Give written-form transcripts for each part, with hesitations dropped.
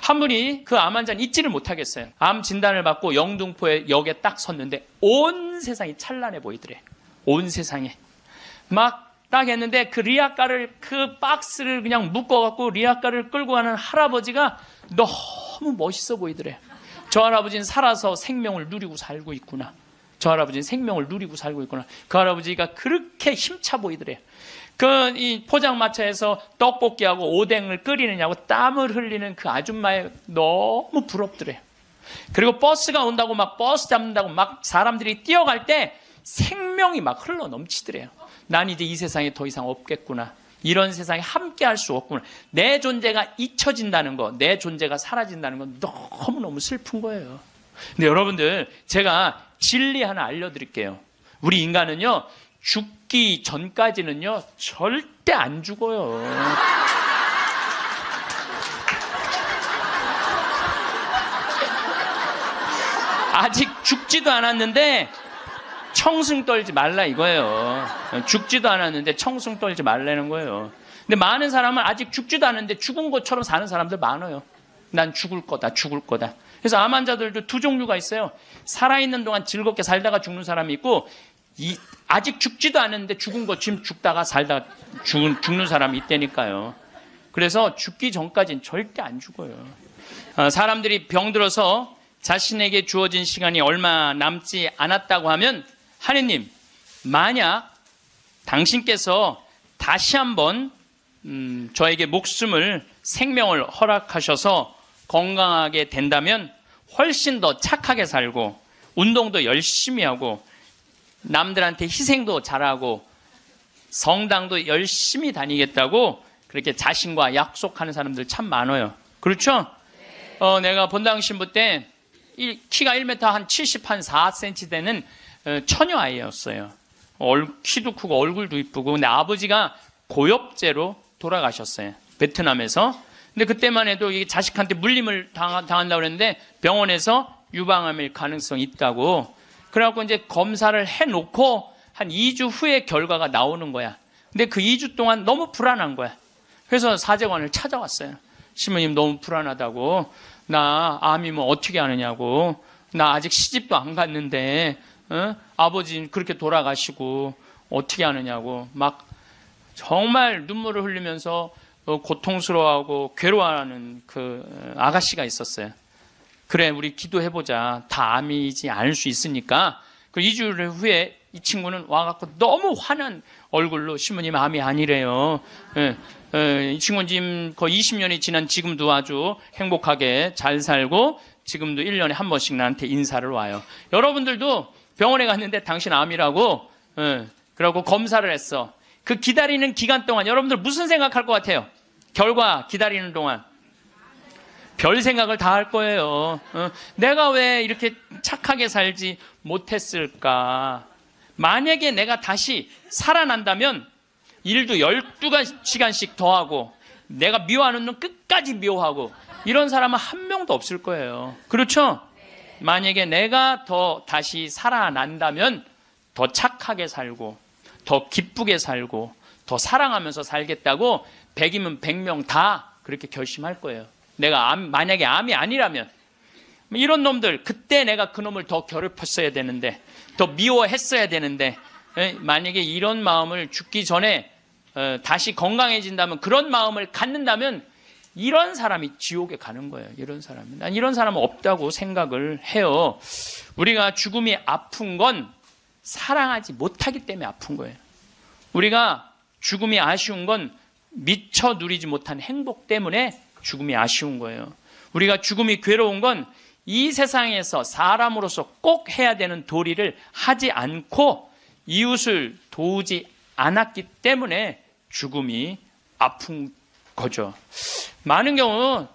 한 분이 그 암 환자는 잊지를 못하겠어요. 암 진단을 받고 영등포에 역에 딱 섰는데 온 세상이 찬란해 보이더래. 온 세상에. 막 딱 했는데 그 리아카를, 그 박스를 그냥 묶어갖고 리아카를 끌고 가는 할아버지가 너무 멋있어 보이더래. 저 할아버지는 살아서 생명을 누리고 살고 있구나. 저 할아버지는 생명을 누리고 살고 있구나. 그 할아버지가 그렇게 힘차 보이더래. 이 포장마차에서 떡볶이하고 오뎅을 끓이느냐고 땀을 흘리는 그 아줌마에 너무 부럽더래. 그리고 버스가 온다고 막 버스 잡는다고 막 사람들이 뛰어갈 때 생명이 막 흘러 넘치더래요. 난 이제 이 세상에 더 이상 없겠구나. 이런 세상에 함께 할 수 없구나. 내 존재가 잊혀진다는 거, 내 존재가 사라진다는 건 너무너무 슬픈 거예요. 근데 여러분들, 제가 진리 하나 알려드릴게요. 우리 인간은요, 죽기 전까지는요, 절대 안 죽어요. 아직 죽지도 않았는데 청승 떨지 말라 이거예요. 죽지도 않았는데 청승 떨지 말라는 거예요. 근데 많은 사람은 아직 죽지도 않았는데 죽은 것처럼 사는 사람들 많아요. 난 죽을 거다, 죽을 거다. 그래서 암 환자들도 두 종류가 있어요. 살아있는 동안 즐겁게 살다가 죽는 사람이 있고, 아직 죽지도 않았는데 죽은 것처럼 죽다가 살다가 죽는 사람이 있다니까요. 그래서 죽기 전까지는 절대 안 죽어요. 사람들이 병들어서 자신에게 주어진 시간이 얼마 남지 않았다고 하면, 하느님, 만약 당신께서 다시 한번 저에게 생명을 허락하셔서 건강하게 된다면 훨씬 더 착하게 살고 운동도 열심히 하고 남들한테 희생도 잘하고 성당도 열심히 다니겠다고 그렇게 자신과 약속하는 사람들 참 많아요. 그렇죠? 내가 본당 신부 때 키가 1m 한 70, 한 4cm 되는 처녀 아이였어요. 키도 크고 얼굴도 이쁘고. 근데 아버지가 고엽제로 돌아가셨어요. 베트남에서. 근데 그때만 해도 이게 자식한테 물림을 당한다고 그랬는데 병원에서 유방암일 가능성이 있다고. 그래갖고 이제 검사를 해놓고 한 2주 후에 결과가 나오는 거야. 근데 그 2주 동안 너무 불안한 거야. 그래서 사제관을 찾아왔어요. 신부님 너무 불안하다고. 나 암이면 어떻게 하느냐고. 나 아직 시집도 안 갔는데 아버지 그렇게 돌아가시고 어떻게 하느냐고 막 정말 눈물을 흘리면서 고통스러워하고 괴로워하는 그 아가씨가 있었어요. 그래, 우리 기도해보자. 다 암이지 않을 수 있으니까. 그 2주 후에 이 친구는 와갖고 너무 환한 얼굴로 신부님 암이 아니래요. 이 친구는 지금 거의 20년이 지난 지금도 아주 행복하게 잘 살고 지금도 1년에 한 번씩 나한테 인사를 와요. 여러분들도 병원에 갔는데 당신 암이라고 그러고 검사를 했어. 그 기다리는 기간 동안 여러분들 무슨 생각할 것 같아요? 결과 기다리는 동안 별 생각을 다 할 거예요. 내가 왜 이렇게 착하게 살지 못했을까? 만약에 내가 다시 살아난다면 일도 12시간씩 더 하고 내가 미워하는 놈 끝까지 미워하고 이런 사람은 한 명도 없을 거예요. 그렇죠? 만약에 내가 다시 살아난다면 더 착하게 살고 더 기쁘게 살고 더 사랑하면서 살겠다고 100이면 100명 다 그렇게 결심할 거예요. 내가 만약에 암이 아니라면 이런 놈들 그때 내가 그 놈을 더 괴롭혔어야 되는데 더 미워했어야 되는데 만약에 이런 마음을 죽기 전에 다시 건강해진다면 그런 마음을 갖는다면 이런 사람이 지옥에 가는 거예요. 이런 사람은. 난 이런 사람은 없다고 생각을 해요. 우리가 죽음이 아픈 건 사랑하지 못하기 때문에 아픈 거예요. 우리가 죽음이 아쉬운 건 미처 누리지 못한 행복 때문에 죽음이 아쉬운 거예요. 우리가 죽음이 괴로운 건 이 세상에서 사람으로서 꼭 해야 되는 도리를 하지 않고 이웃을 도우지 않았기 때문에 죽음이 아픈 거죠. 많은 경우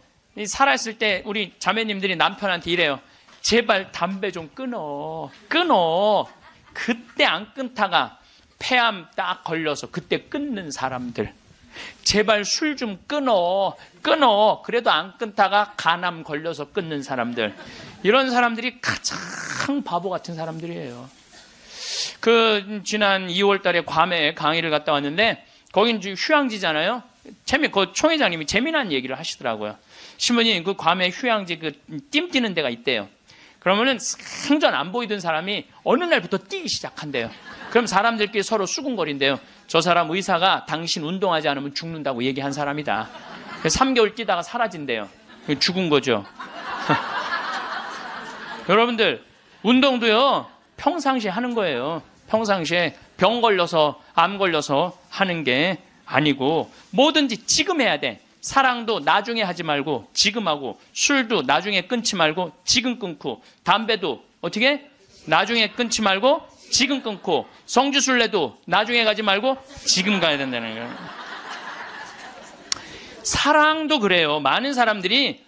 살아있을 때 우리 자매님들이 남편한테 이래요. 제발 담배 좀 끊어. 그때 안 끊다가 폐암 딱 걸려서 그때 끊는 사람들. 제발 술 좀 끊어. 그래도 안 끊다가 간암 걸려서 끊는 사람들. 이런 사람들이 가장 바보 같은 사람들이에요. 지난 2월 달에 괌에 강의를 갔다 왔는데 거긴 휴양지잖아요. 그 총회장님이 재미난 얘기를 하시더라고요. 신부님, 그 괌에 휴양지 띠 뛰는 데가 있대요. 그러면은 생전 안 보이던 사람이 어느 날부터 뛰기 시작한대요. 그럼 사람들끼리 서로 수군거린대요. 저 사람 의사가 당신 운동하지 않으면 죽는다고 얘기한 사람이다. 3개월 뛰다가 사라진대요. 죽은 거죠. 여러분들, 운동도요, 평상시에 하는 거예요. 평상시에 병 걸려서, 암 걸려서 하는 게 아니고, 뭐든지 지금 해야 돼. 사랑도 나중에 하지 말고 지금 하고, 술도 나중에 끊지 말고 지금 끊고, 담배도 어떻게? 나중에 끊지 말고 지금 끊고, 성주순례도 나중에 가지 말고 지금 가야 된다는 거예요. 사랑도 그래요. 많은 사람들이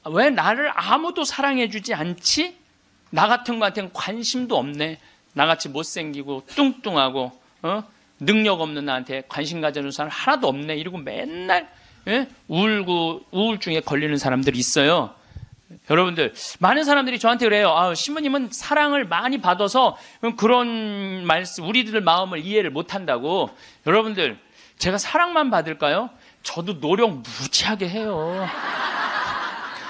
왜 나를 아무도 사랑해주지 않지? 나 같은 거한테는 관심도 없네. 나같이 못생기고 뚱뚱하고 능력 없는 나한테 관심 가져주는 사람 하나도 없네. 이러고 맨날 울고 우울증에 걸리는 사람들이 있어요. 여러분들, 많은 사람들이 저한테 그래요. 신부님은 사랑을 많이 받아서 그런 말씀, 우리들 마음을 이해를 못한다고. 여러분들, 제가 사랑만 받을까요? 저도 노력 무지하게 해요.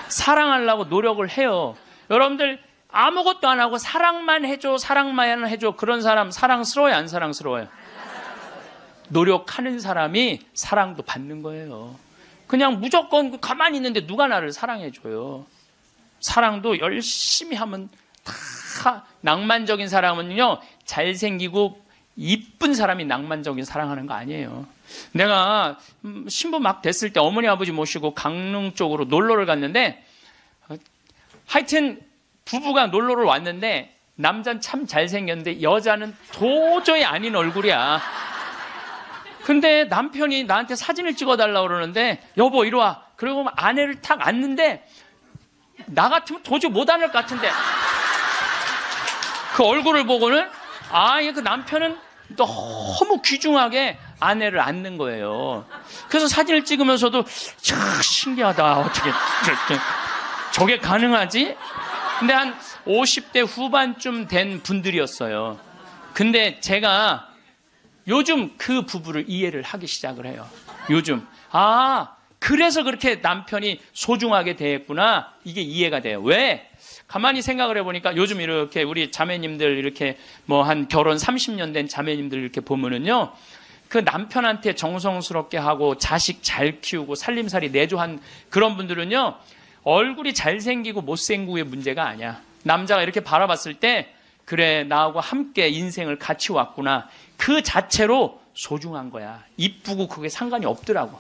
사랑하려고 노력을 해요. 여러분들, 아무것도 안 하고 사랑만 해줘, 사랑만 해줘. 그런 사람 사랑스러워요, 안 사랑스러워요? 노력하는 사람이 사랑도 받는 거예요. 그냥 무조건 가만히 있는데 누가 나를 사랑해줘요? 사랑도 열심히 하면 다, 낭만적인 사람은요, 잘생기고 이쁜 사람이 낭만적인 사랑하는 거 아니에요. 내가 신부 막 됐을 때 어머니 아버지 모시고 강릉 쪽으로 놀러를 갔는데, 하여튼 부부가 놀러를 왔는데 남자는 참 잘생겼는데 여자는 도저히 아닌 얼굴이야. 근데 남편이 나한테 사진을 찍어달라고 그러는데, 여보 이리 와. 그리고 아내를 탁 앉는데 나 같으면 도저히 못 앉을 것 같은데, 그 얼굴을 보고는 그 남편은 너무 귀중하게 아내를 앉는 거예요. 그래서 사진을 찍으면서도 참 신기하다. 어떻게 저게 가능하지? 근데 한 50대 후반쯤 된 분들이었어요. 근데 제가 요즘 그 부부를 이해를 하기 시작을 해요. 요즘 그래서 그렇게 남편이 소중하게 대했구나, 이게 이해가 돼요. 왜? 가만히 생각을 해보니까 요즘 이렇게 우리 자매님들 이렇게 뭐 한 결혼 30년 된 자매님들 이렇게 보면은요, 그 남편한테 정성스럽게 하고 자식 잘 키우고 살림살이 내조한 그런 분들은요, 얼굴이 잘생기고 못생기고의 문제가 아니야. 남자가 이렇게 바라봤을 때, 그래, 나하고 함께 인생을 같이 왔구나, 그 자체로 소중한 거야. 이쁘고 그게 상관이 없더라고.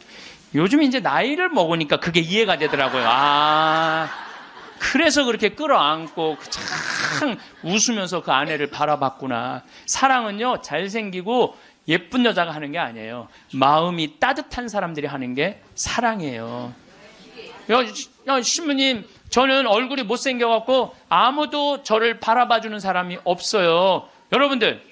요즘 이제 나이를 먹으니까 그게 이해가 되더라고요. 그래서 그렇게 끌어안고 참 웃으면서 그 아내를 바라봤구나. 사랑은요, 잘생기고 예쁜 여자가 하는 게 아니에요. 마음이 따뜻한 사람들이 하는 게 사랑이에요. 신부님, 저는 얼굴이 못생겨갖고 아무도 저를 바라봐주는 사람이 없어요. 여러분들,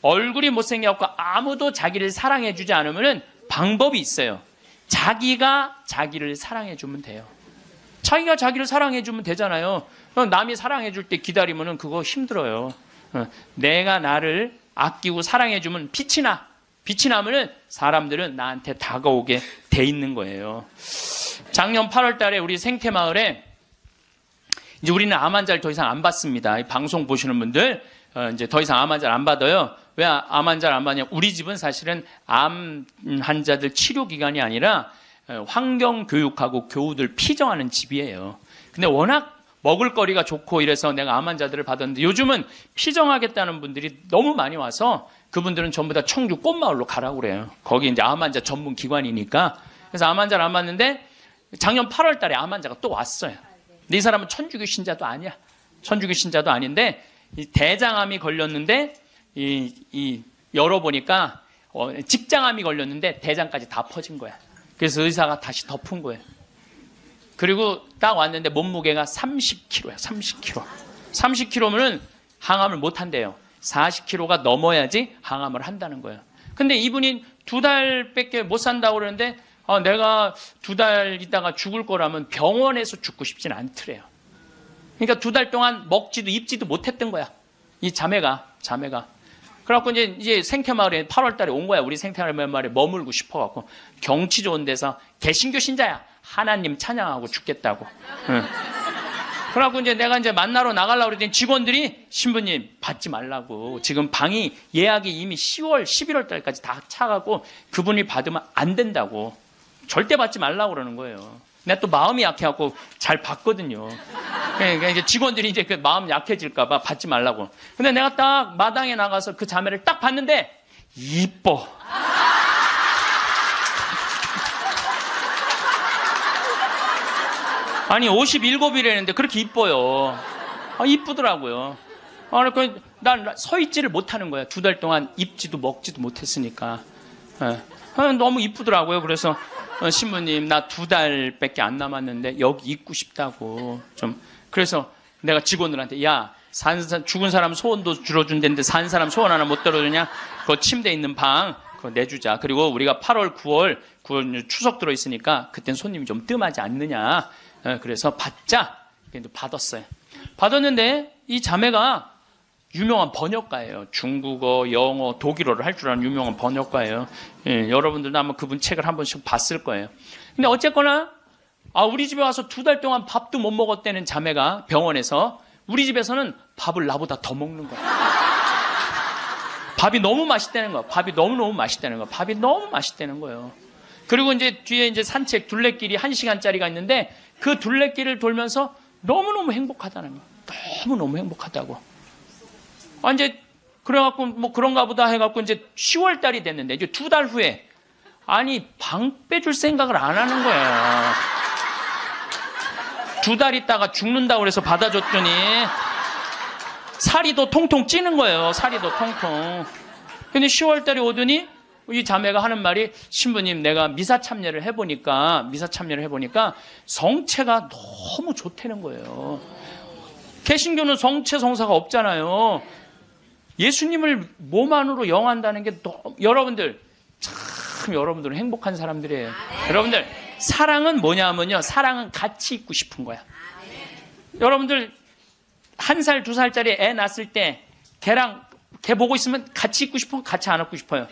얼굴이 못생겨갖고 아무도 자기를 사랑해주지 않으면 방법이 있어요. 자기가 자기를 사랑해주면 돼요. 자기가 자기를 사랑해주면 되잖아요. 남이 사랑해줄 때 기다리면 그거 힘들어요. 내가 나를 아끼고 사랑해주면 빛이 나. 빛이 나면은 사람들은 나한테 다가오게 돼 있는 거예요. 작년 8월 달에 우리 생태마을에, 이제 우리는 암 환자를 더 이상 안 받습니다. 이 방송 보시는 분들, 이제 더 이상 암 환자를 안 받아요. 왜 암 환자를 안 받냐? 우리 집은 사실은 암 환자들 치료 기관이 아니라 환경 교육하고 교우들 피정하는 집이에요. 근데 워낙 먹을거리가 좋고 이래서 내가 암 환자들을 받았는데, 요즘은 피정하겠다는 분들이 너무 많이 와서 그분들은 전부 다 청주 꽃마을로 가라고 그래요. 거기 이제 암 환자 전문 기관이니까. 그래서 암 환자를 안 받는데, 작년 8월 달에 암 환자가 또 왔어요. 근데 이 사람은 천주교 신자도 아니야. 천주교 신자도 아닌데, 이 대장암이 걸렸는데, 열어보니까 직장암이 걸렸는데 대장까지 다 퍼진 거야. 그래서 의사가 다시 덮은 거예요. 그리고 딱 왔는데 몸무게가 30kg야. 30kg. 30kg면은 항암을 못 한대요. 40kg가 넘어야지 항암을 한다는 거예요. 근데 이분이 2달밖에 못 산다고 그러는데, 내가 2달 있다가 죽을 거라면 병원에서 죽고 싶진 않더래요. 그러니까 2달 동안 먹지도 입지도 못했던 거야. 이 자매가. 그래갖고 이제 생태마을에 8월 달에 온 거야. 우리 생태마을에 머물고 싶어갖고. 경치 좋은 데서 개신교 신자야. 하나님 찬양하고 죽겠다고. 응. 그래갖고 이제 내가 이제 만나러 나가려고 그랬더니 직원들이 신부님 받지 말라고. 지금 방이 예약이 이미 10월, 11월 달까지 다 차가고 그분이 받으면 안 된다고. 절대 받지 말라고 그러는 거예요. 내가 또 마음이 약해갖고 잘 받거든요. 그러니까 이제 직원들이 이제 그 마음 약해질까봐 받지 말라고. 근데 내가 딱 마당에 나가서 그 자매를 딱 봤는데 이뻐. 아니 57이라는데 그렇게 이뻐요. 이쁘더라고요. 그러니까 난 서 있지를 못하는 거야. 2달 동안 입지도 먹지도 못했으니까. 너무 이쁘더라고요. 그래서 신부님 나 2달밖에 안 남았는데 여기 있고 싶다고 좀. 그래서 내가 직원들한테 야 죽은 사람 소원도 들어준다는데 산 사람 소원 하나 못 들어주냐? 그 침대 있는 방 그거 내주자. 그리고 우리가 8월 9월 추석 들어있으니까 그땐 손님이 좀 뜸하지 않느냐. 그래서 받자. 받았어요. 받았는데 이 자매가 유명한 번역가예요. 중국어, 영어, 독일어를 할 줄 아는 유명한 번역가예요. 여러분들도 아마 그분 책을 한 번씩 봤을 거예요. 근데 어쨌거나 우리 집에 와서 2달 동안 밥도 못 먹었다는 자매가 병원에서 우리 집에서는 밥을 나보다 더 먹는 거야. 밥이 너무 맛있다는 거야. 밥이 너무너무 맛있다는 거야. 밥이 너무 맛있다는 거예요. 그리고 이제 뒤에 이제 산책 둘레길이 1시간짜리가 있는데 그 둘레길을 돌면서 너무너무 행복하다는 거야. 너무너무 행복하다고. 이제 그래갖고 뭐 그런가 보다 해갖고 이제 10월 달이 됐는데 이제 2달 후에 방 빼줄 생각을 안 하는 거야. 2달 있다가 죽는다고 그래서 받아줬더니 살이 더 통통 찌는 거예요. 살이 더 통통. 근데 10월 달에 오더니 이 자매가 하는 말이 신부님 내가 미사 참여를 해보니까 성체가 너무 좋다는 거예요. 개신교는 성체 성사가 없잖아요. 예수님을 몸 안으로 영한다는 게 여러분들 참 여러분들은 행복한 사람들이에요. 여러분들 사랑은 뭐냐면요. 사랑은 같이 있고 싶은 거야. 여러분들 1살, 2살짜리 애 낳았을 때 걔 보고 있으면 같이 있고 싶어? 같이 안 안고 싶어요?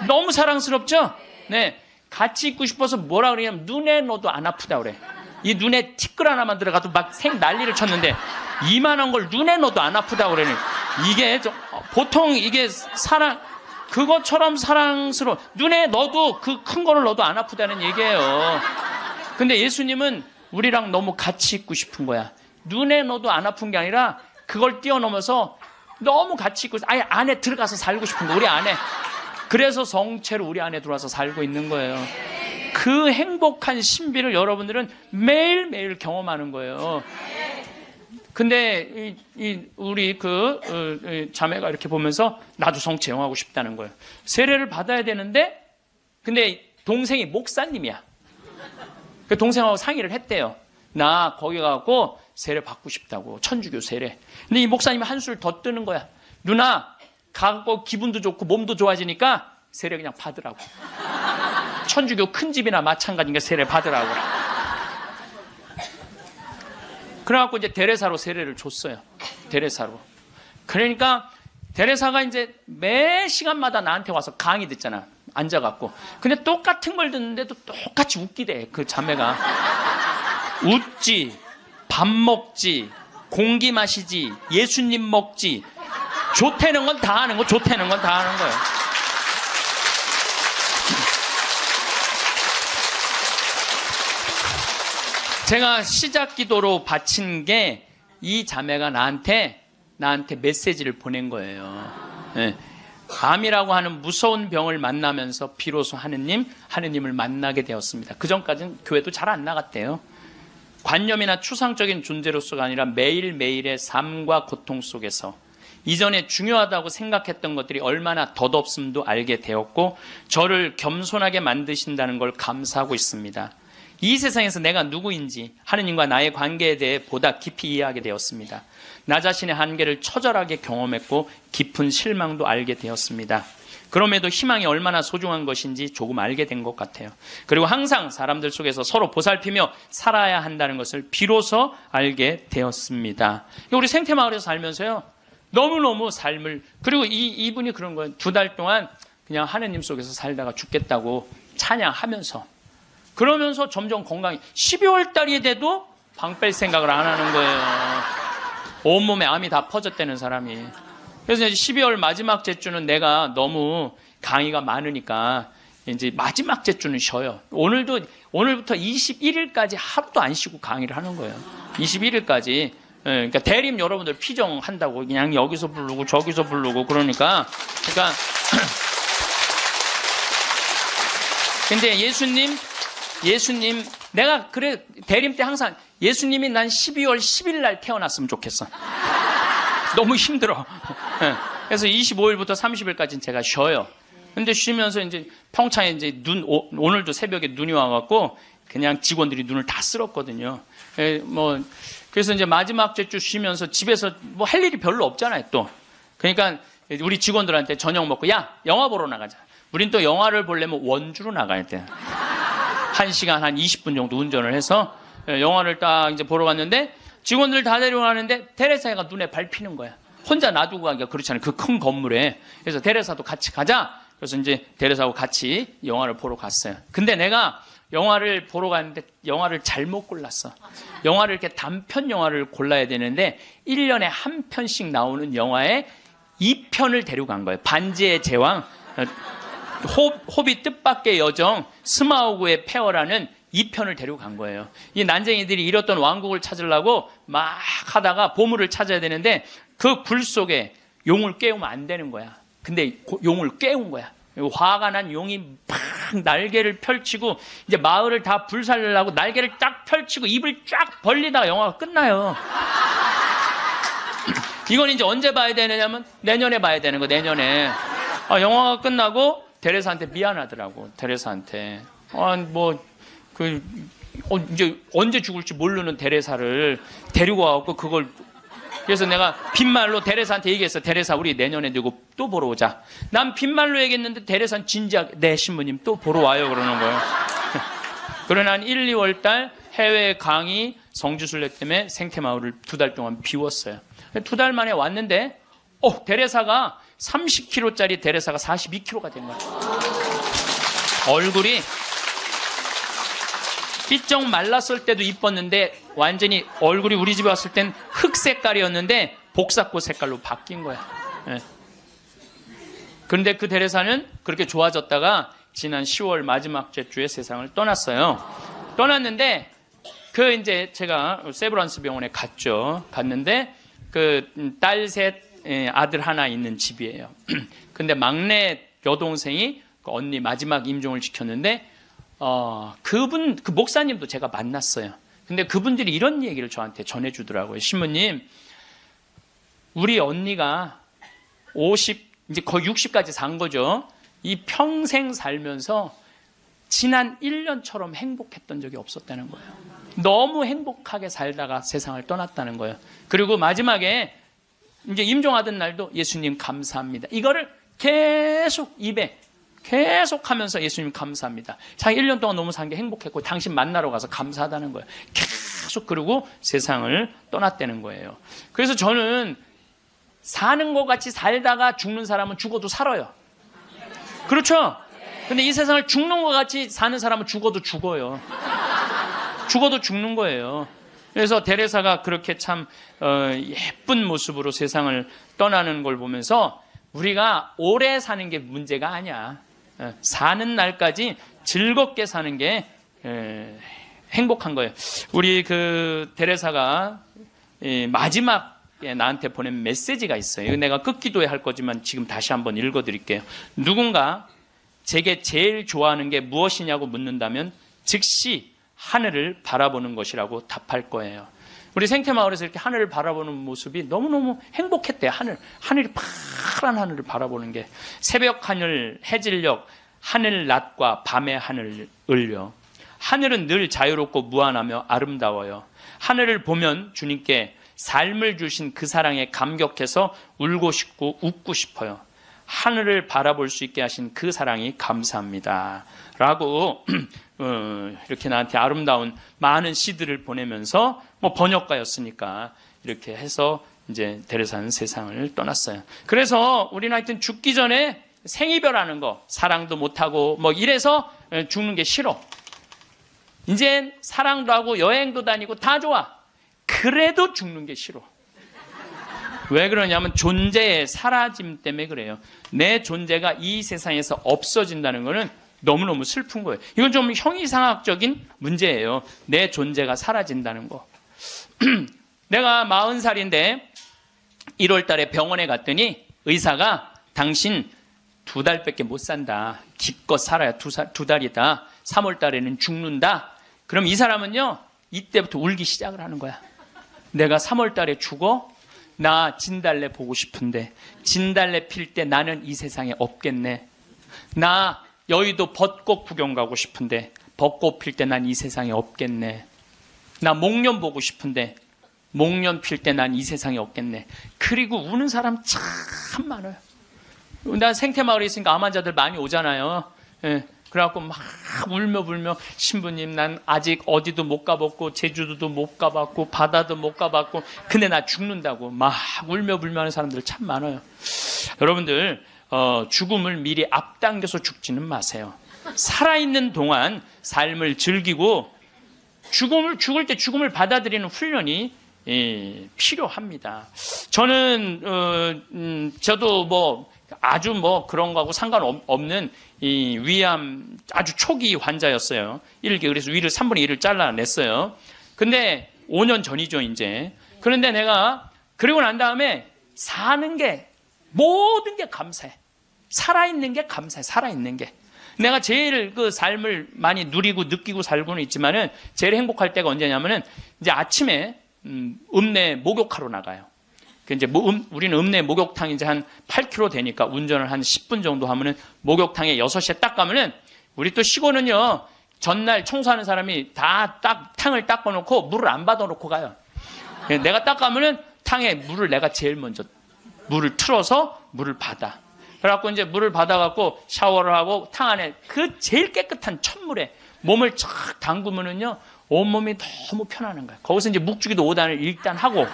너무 사랑스럽죠? 네. 같이 있고 싶어서 뭐라 그러냐면 눈에 넣어도 안 아프다 그래. 이 눈에 티끌 하나만 들어가도 막 난리를 쳤는데 이만한 걸 눈에 넣어도 안 아프다 그러니 이게 보통 이게 그것처럼 사랑스러워. 눈에 넣어도 그 큰 거를 넣어도 안 아프다는 얘기예요. 근데 예수님은 우리랑 너무 같이 있고 싶은 거야. 눈에 넣어도 안 아픈 게 아니라 그걸 뛰어넘어서 너무 같이 있고 아예 안에 들어가서 살고 싶은 거. 우리 안에. 그래서 성체로 우리 안에 들어와서 살고 있는 거예요. 그 행복한 신비를 여러분들은 매일매일 경험하는 거예요. 근데 우리 자매가 이렇게 보면서 나도 성체 영하고 싶다는 거예요. 세례를 받아야 되는데 근데 동생이 목사님이야. 그 동생하고 상의를 했대요. 나 거기 가고 세례 받고 싶다고. 천주교 세례. 근데 이 목사님이 한술 더 뜨는 거야. 누나 가고 기분도 좋고 몸도 좋아지니까 세례 그냥 받으라고. 천주교 큰 집이나 마찬가지니까 세례 받으라고. 그래갖고 이제 데레사로 세례를 줬어요. 데레사로. 그러니까 데레사가 이제 매 시간마다 나한테 와서 강의 듣잖아. 앉아갖고. 근데 똑같은 걸 듣는데도 똑같이 웃기대. 그 자매가. 웃지, 밥 먹지, 공기 마시지, 예수님 먹지. 좋다는 건 다 하는 거, 좋다는 건 다 하는 거예요. 제가 시작 기도로 바친 게 이 자매가 나한테 메시지를 보낸 거예요. 네. 암이라고 하는 무서운 병을 만나면서 비로소 하느님을 만나게 되었습니다. 그 전까지는 교회도 잘 안 나갔대요. 관념이나 추상적인 존재로서가 아니라 매일매일의 삶과 고통 속에서 이전에 중요하다고 생각했던 것들이 얼마나 덧없음도 알게 되었고 저를 겸손하게 만드신다는 걸 감사하고 있습니다. 이 세상에서 내가 누구인지 하느님과 나의 관계에 대해 보다 깊이 이해하게 되었습니다. 나 자신의 한계를 처절하게 경험했고 깊은 실망도 알게 되었습니다. 그럼에도 희망이 얼마나 소중한 것인지 조금 알게 된 것 같아요. 그리고 항상 사람들 속에서 서로 보살피며 살아야 한다는 것을 비로소 알게 되었습니다. 우리 생태마을에서 살면서요. 너무너무 삶을, 그리고 이분이 그런 거예요. 2달 동안 그냥 하느님 속에서 살다가 죽겠다고 찬양하면서, 그러면서 점점 건강이, 12월 달이 돼도 방 뺄 생각을 안 하는 거예요. 온몸에 암이 다 퍼졌다는 사람이. 그래서 이제 12월 마지막 제주는 내가 너무 강의가 많으니까 이제 마지막 제주는 쉬어요. 오늘부터 21일까지 하루도 안 쉬고 강의를 하는 거예요. 21일까지. 그러니까 대림 여러분들 피정한다고 그냥 여기서 부르고 저기서 부르고 그러니까 근데 예수님 내가 그래 대림 때 항상 예수님이 난 12월 10일 날 태어났으면 좋겠어. 너무 힘들어. 그래서 25일부터 30일까지는 제가 쉬어요. 근데 쉬면서 이제 평창에 이제 오늘도 새벽에 눈이 와갖고 그냥 직원들이 눈을 다 쓸었거든요. 그래서 이제 마지막 주 쉬면서 집에서 뭐 할 일이 별로 없잖아요, 또. 그러니까 우리 직원들한테 저녁 먹고, 야, 영화 보러 나가자. 우린 또 영화를 보려면 원주로 나가야 돼. 1시간 한 20분 정도 운전을 해서 영화를 딱 이제 보러 갔는데 직원들 다 데려가는데 테레사가 눈에 밟히는 거야. 혼자 놔두고 가기가 그렇잖아요. 그 큰 건물에. 그래서 테레사도 같이 가자. 그래서 이제 테레사하고 같이 영화를 보러 갔어요. 근데 내가 영화를 보러 갔는데 영화를 잘못 골랐어. 영화를 이렇게 단편 영화를 골라야 되는데 1년에 한 편씩 나오는 영화에 2편을 데려간 거예요. 반지의 제왕, 호빗 뜻밖의 여정, 스마우그의 폐허라는 2편을 데려간 거예요. 이 난쟁이들이 잃었던 왕국을 찾으려고 막 하다가 보물을 찾아야 되는데 그 굴 속에 용을 깨우면 안 되는 거야. 근데 용을 깨운 거야. 화가 난 용이 막 날개를 펼치고 이제 마을을 다 불살려고 날개를 딱 펼치고 입을 쫙 벌리다가 영화가 끝나요. 이건 이제 언제 봐야 되느냐면 내년에 봐야 되는 거, 내년에. 영화가 끝나고 데레사한테 미안하더라고. 데레사한테. 이제 언제 죽을지 모르는 데레사를 데리고 와갖고 그걸. 그래서 내가 빈말로 데레사한테 얘기했어. 데레사, 우리 내년에 누구 또 보러 오자. 난 빈말로 얘기했는데 데레사는 진지하게, 네, 신부님 또 보러 와요. 그러는 거예요. 그러나 한 1, 2월 달 해외 강의 성지순례 때문에 생태마을을 2달 동안 비웠어요. 2달 만에 왔는데, 데레사가 30kg짜리 데레사가 42kg가 된 거야. 얼굴이 삐쩍 말랐을 때도 이뻤는데 완전히 얼굴이 우리 집에 왔을 땐 흑 색깔이었는데 복사꽃 색깔로 바뀐 거야. 네. 그런데 그 데레사는 그렇게 좋아졌다가 지난 10월 마지막 주에 세상을 떠났어요. 떠났는데 이제 제가 세브란스 병원에 갔는데 그 딸 셋, 아들 하나 있는 집이에요. 근데 막내 여동생이 그 언니 마지막 임종을 지켰는데 그 목사님도 제가 만났어요. 근데 그분들이 이런 얘기를 저한테 전해주더라고요. 신부님, 우리 언니가 이제 거의 60까지 산 거죠. 이 평생 살면서 지난 1년처럼 행복했던 적이 없었다는 거예요. 너무 행복하게 살다가 세상을 떠났다는 거예요. 그리고 마지막에 이제 임종하던 날도 예수님 감사합니다. 이거를 계속 입에 계속 하면서 예수님 감사합니다. 자기 1년 동안 너무 산 게 행복했고 당신 만나러 가서 감사하다는 거예요. 계속 그러고 세상을 떠났다는 거예요. 그래서 저는 사는 것 같이 살다가 죽는 사람은 죽어도 살아요. 그렇죠? 근데 이 세상을 죽는 것 같이 사는 사람은 죽어도 죽어요. 죽어도 죽는 거예요. 그래서 데레사가 그렇게 참 예쁜 모습으로 세상을 떠나는 걸 보면서 우리가 오래 사는 게 문제가 아니야. 사는 날까지 즐겁게 사는 게 행복한 거예요. 우리 그 데레사가 마지막에 나한테 보낸 메시지가 있어요. 이거 내가 끝기도에 할 거지만 지금 다시 한번 읽어드릴게요. 누군가 제게 제일 좋아하는 게 무엇이냐고 묻는다면 즉시 하늘을 바라보는 것이라고 답할 거예요. 우리 생태마을에서 이렇게 하늘을 바라보는 모습이 너무너무 행복했대요. 하늘이 파란 하늘을 바라보는 게. 새벽 하늘, 해질녘, 하늘 낮과 밤의 하늘을요. 하늘은 늘 자유롭고 무한하며 아름다워요. 하늘을 보면 주님께 삶을 주신 그 사랑에 감격해서 울고 싶고 웃고 싶어요. 하늘을 바라볼 수 있게 하신 그 사랑이 감사합니다. 라고 이렇게 나한테 아름다운 많은 시들을 보내면서 번역가였으니까 이렇게 해서 이제 데레사는 세상을 떠났어요. 그래서 우리는 하여튼 죽기 전에 생이별하는 거, 사랑도 못하고 뭐 이래서 죽는 게 싫어. 이제 사랑도 하고 여행도 다니고 다 좋아. 그래도 죽는 게 싫어. 왜 그러냐면 존재의 사라짐 때문에 그래요. 내 존재가 이 세상에서 없어진다는 거는 너무너무 슬픈 거예요. 이건 좀 형이상학적인 문제예요. 내 존재가 사라진다는 거. 내가 40살인데 1월 달에 병원에 갔더니 의사가 당신 2달밖에 못 산다. 기껏 살아야 두 달이다. 3월 달에는 죽는다. 그럼 이 사람은요, 이때부터 울기 시작을 하는 거야. 내가 3월 달에 죽어? 나 진달래 보고 싶은데 진달래 필 때 나는 이 세상에 없겠네. 나 여의도 벚꽃 구경 가고 싶은데 벚꽃 필 때 난 이 세상에 없겠네. 나 목련 보고 싶은데 목련 필 때 난 이 세상에 없겠네. 그리고 우는 사람 참 많아요. 나 생태마을에 있으니까 암 환자들 많이 오잖아요. 예. 그래갖고 막 울며 신부님 난 아직 어디도 못 가봤고 제주도도 못 가봤고 바다도 못 가봤고 근데 나 죽는다고 막 울며 불며 하는 사람들 참 많아요. 여러분들 죽음을 미리 앞당겨서 죽지는 마세요. 살아있는 동안 삶을 즐기고 죽을 때 죽음을 받아들이는 훈련이 필요합니다. 저는 저도 뭐 아주 뭐 그런 거하고 상관없는 이 위암 아주 초기 환자였어요. 그래서 위를 3분의 1을 잘라냈어요. 근데 5년 전이죠, 이제. 그런데 내가 그리고 난 다음에 사는 게 모든 게 감사해. 살아있는 게 감사해. 살아있는 게. 내가 제일 그 삶을 많이 누리고 느끼고 살고는 있지만은 제일 행복할 때가 언제냐면은 이제 아침에 읍내 목욕하러 나가요. 이제 우리는 읍내 목욕탕 이제 한 8km 되니까 운전을 한 10분 정도 하면은 목욕탕에 6시에 딱 가면은 우리 또 시골은요 전날 청소하는 사람이 다 탕을 닦아놓고 물을 안 받아놓고 가요. 내가 딱 가면은 탕에 물을 내가 제일 먼저 물을 틀어서 물을 받아. 그래갖고 이제 물을 받아갖고 샤워를 하고 탕 안에 그 제일 깨끗한 첫물에 몸을 쫙 담그면은요 온몸이 너무 편안한 거야. 거기서 이제 묵주기도 5단을 일단 하고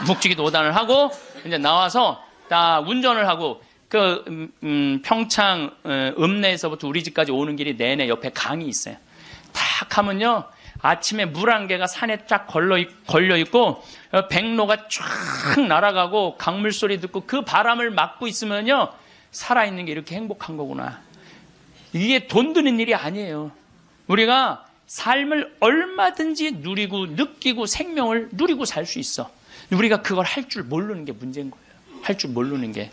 묵주기도 5단을 하고 이제 나와서 다 운전을 하고 그 평창 읍내에서부터 우리 집까지 오는 길이 내내 옆에 강이 있어요. 탁 하면요 아침에 물 한 개가 산에 쫙 걸려 있고 백로가 쫙 날아가고 강물 소리 듣고 그 바람을 맞고 있으면요 살아있는 게 이렇게 행복한 거구나. 이게 돈 드는 일이 아니에요. 우리가 삶을 얼마든지 누리고 느끼고 생명을 누리고 살 수 있어. 우리가 그걸 할 줄 모르는 게 문제인 거예요. 할 줄 모르는 게.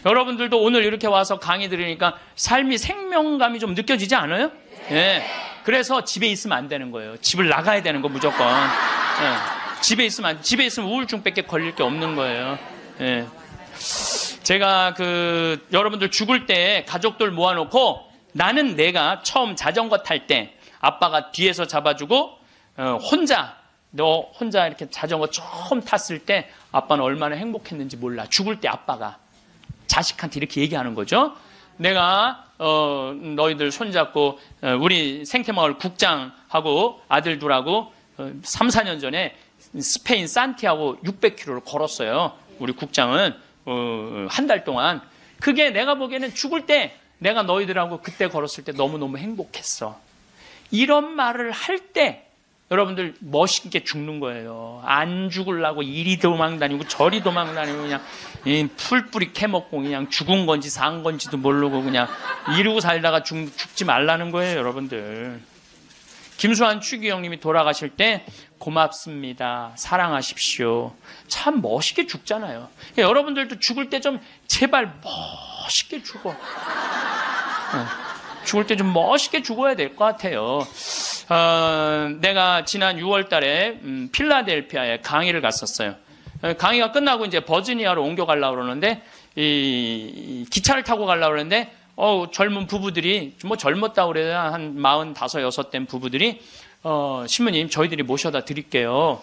여러분들도 오늘 이렇게 와서 강의 들으니까 삶이 생명감이 좀 느껴지지 않아요? 네. 그래서 집에 있으면 안 되는 거예요. 집을 나가야 되는 거 무조건. 네. 집에 있으면 우울증밖에 걸릴 게 없는 거예요. 네. 제가 여러분들 죽을 때 가족들 모아놓고 나는 내가 처음 자전거 탈 때 아빠가 뒤에서 잡아주고 너 혼자 이렇게 자전거 처음 탔을 때 아빠는 얼마나 행복했는지 몰라. 죽을 때 아빠가 자식한테 이렇게 얘기하는 거죠. 내가 너희들 손잡고 우리 생태마을 국장하고 아들 둘하고 3, 4년 전에 스페인 산티아고 600km를 걸었어요. 우리 국장은 한 달 동안. 그게 내가 보기에는 죽을 때 내가 너희들하고 그때 걸었을 때 너무너무 행복했어. 이런 말을 할 때 여러분들 멋있게 죽는 거예요. 안 죽으려고 이리 도망다니고 저리 도망다니고 그냥 풀뿌리 캐먹고 그냥 죽은 건지 산 건지도 모르고 그냥 이러고 살다가 죽지 말라는 거예요, 여러분들. 김수환 추기경님이 돌아가실 때 고맙습니다. 사랑하십시오. 참 멋있게 죽잖아요. 그러니까 여러분들도 죽을 때 좀 제발 멋있게 죽어. 죽을 때 좀 멋있게 죽어야 될 것 같아요. 내가 지난 6월 달에 필라델피아에 강의를 갔었어요. 강의가 끝나고 이제 버지니아로 옮겨가려고 그러는데, 기차를 타고 가려고 그러는데, 젊은 부부들이, 뭐 젊었다고 그래야 한 45, 6 된 부부들이, 신부님, 저희들이 모셔다 드릴게요.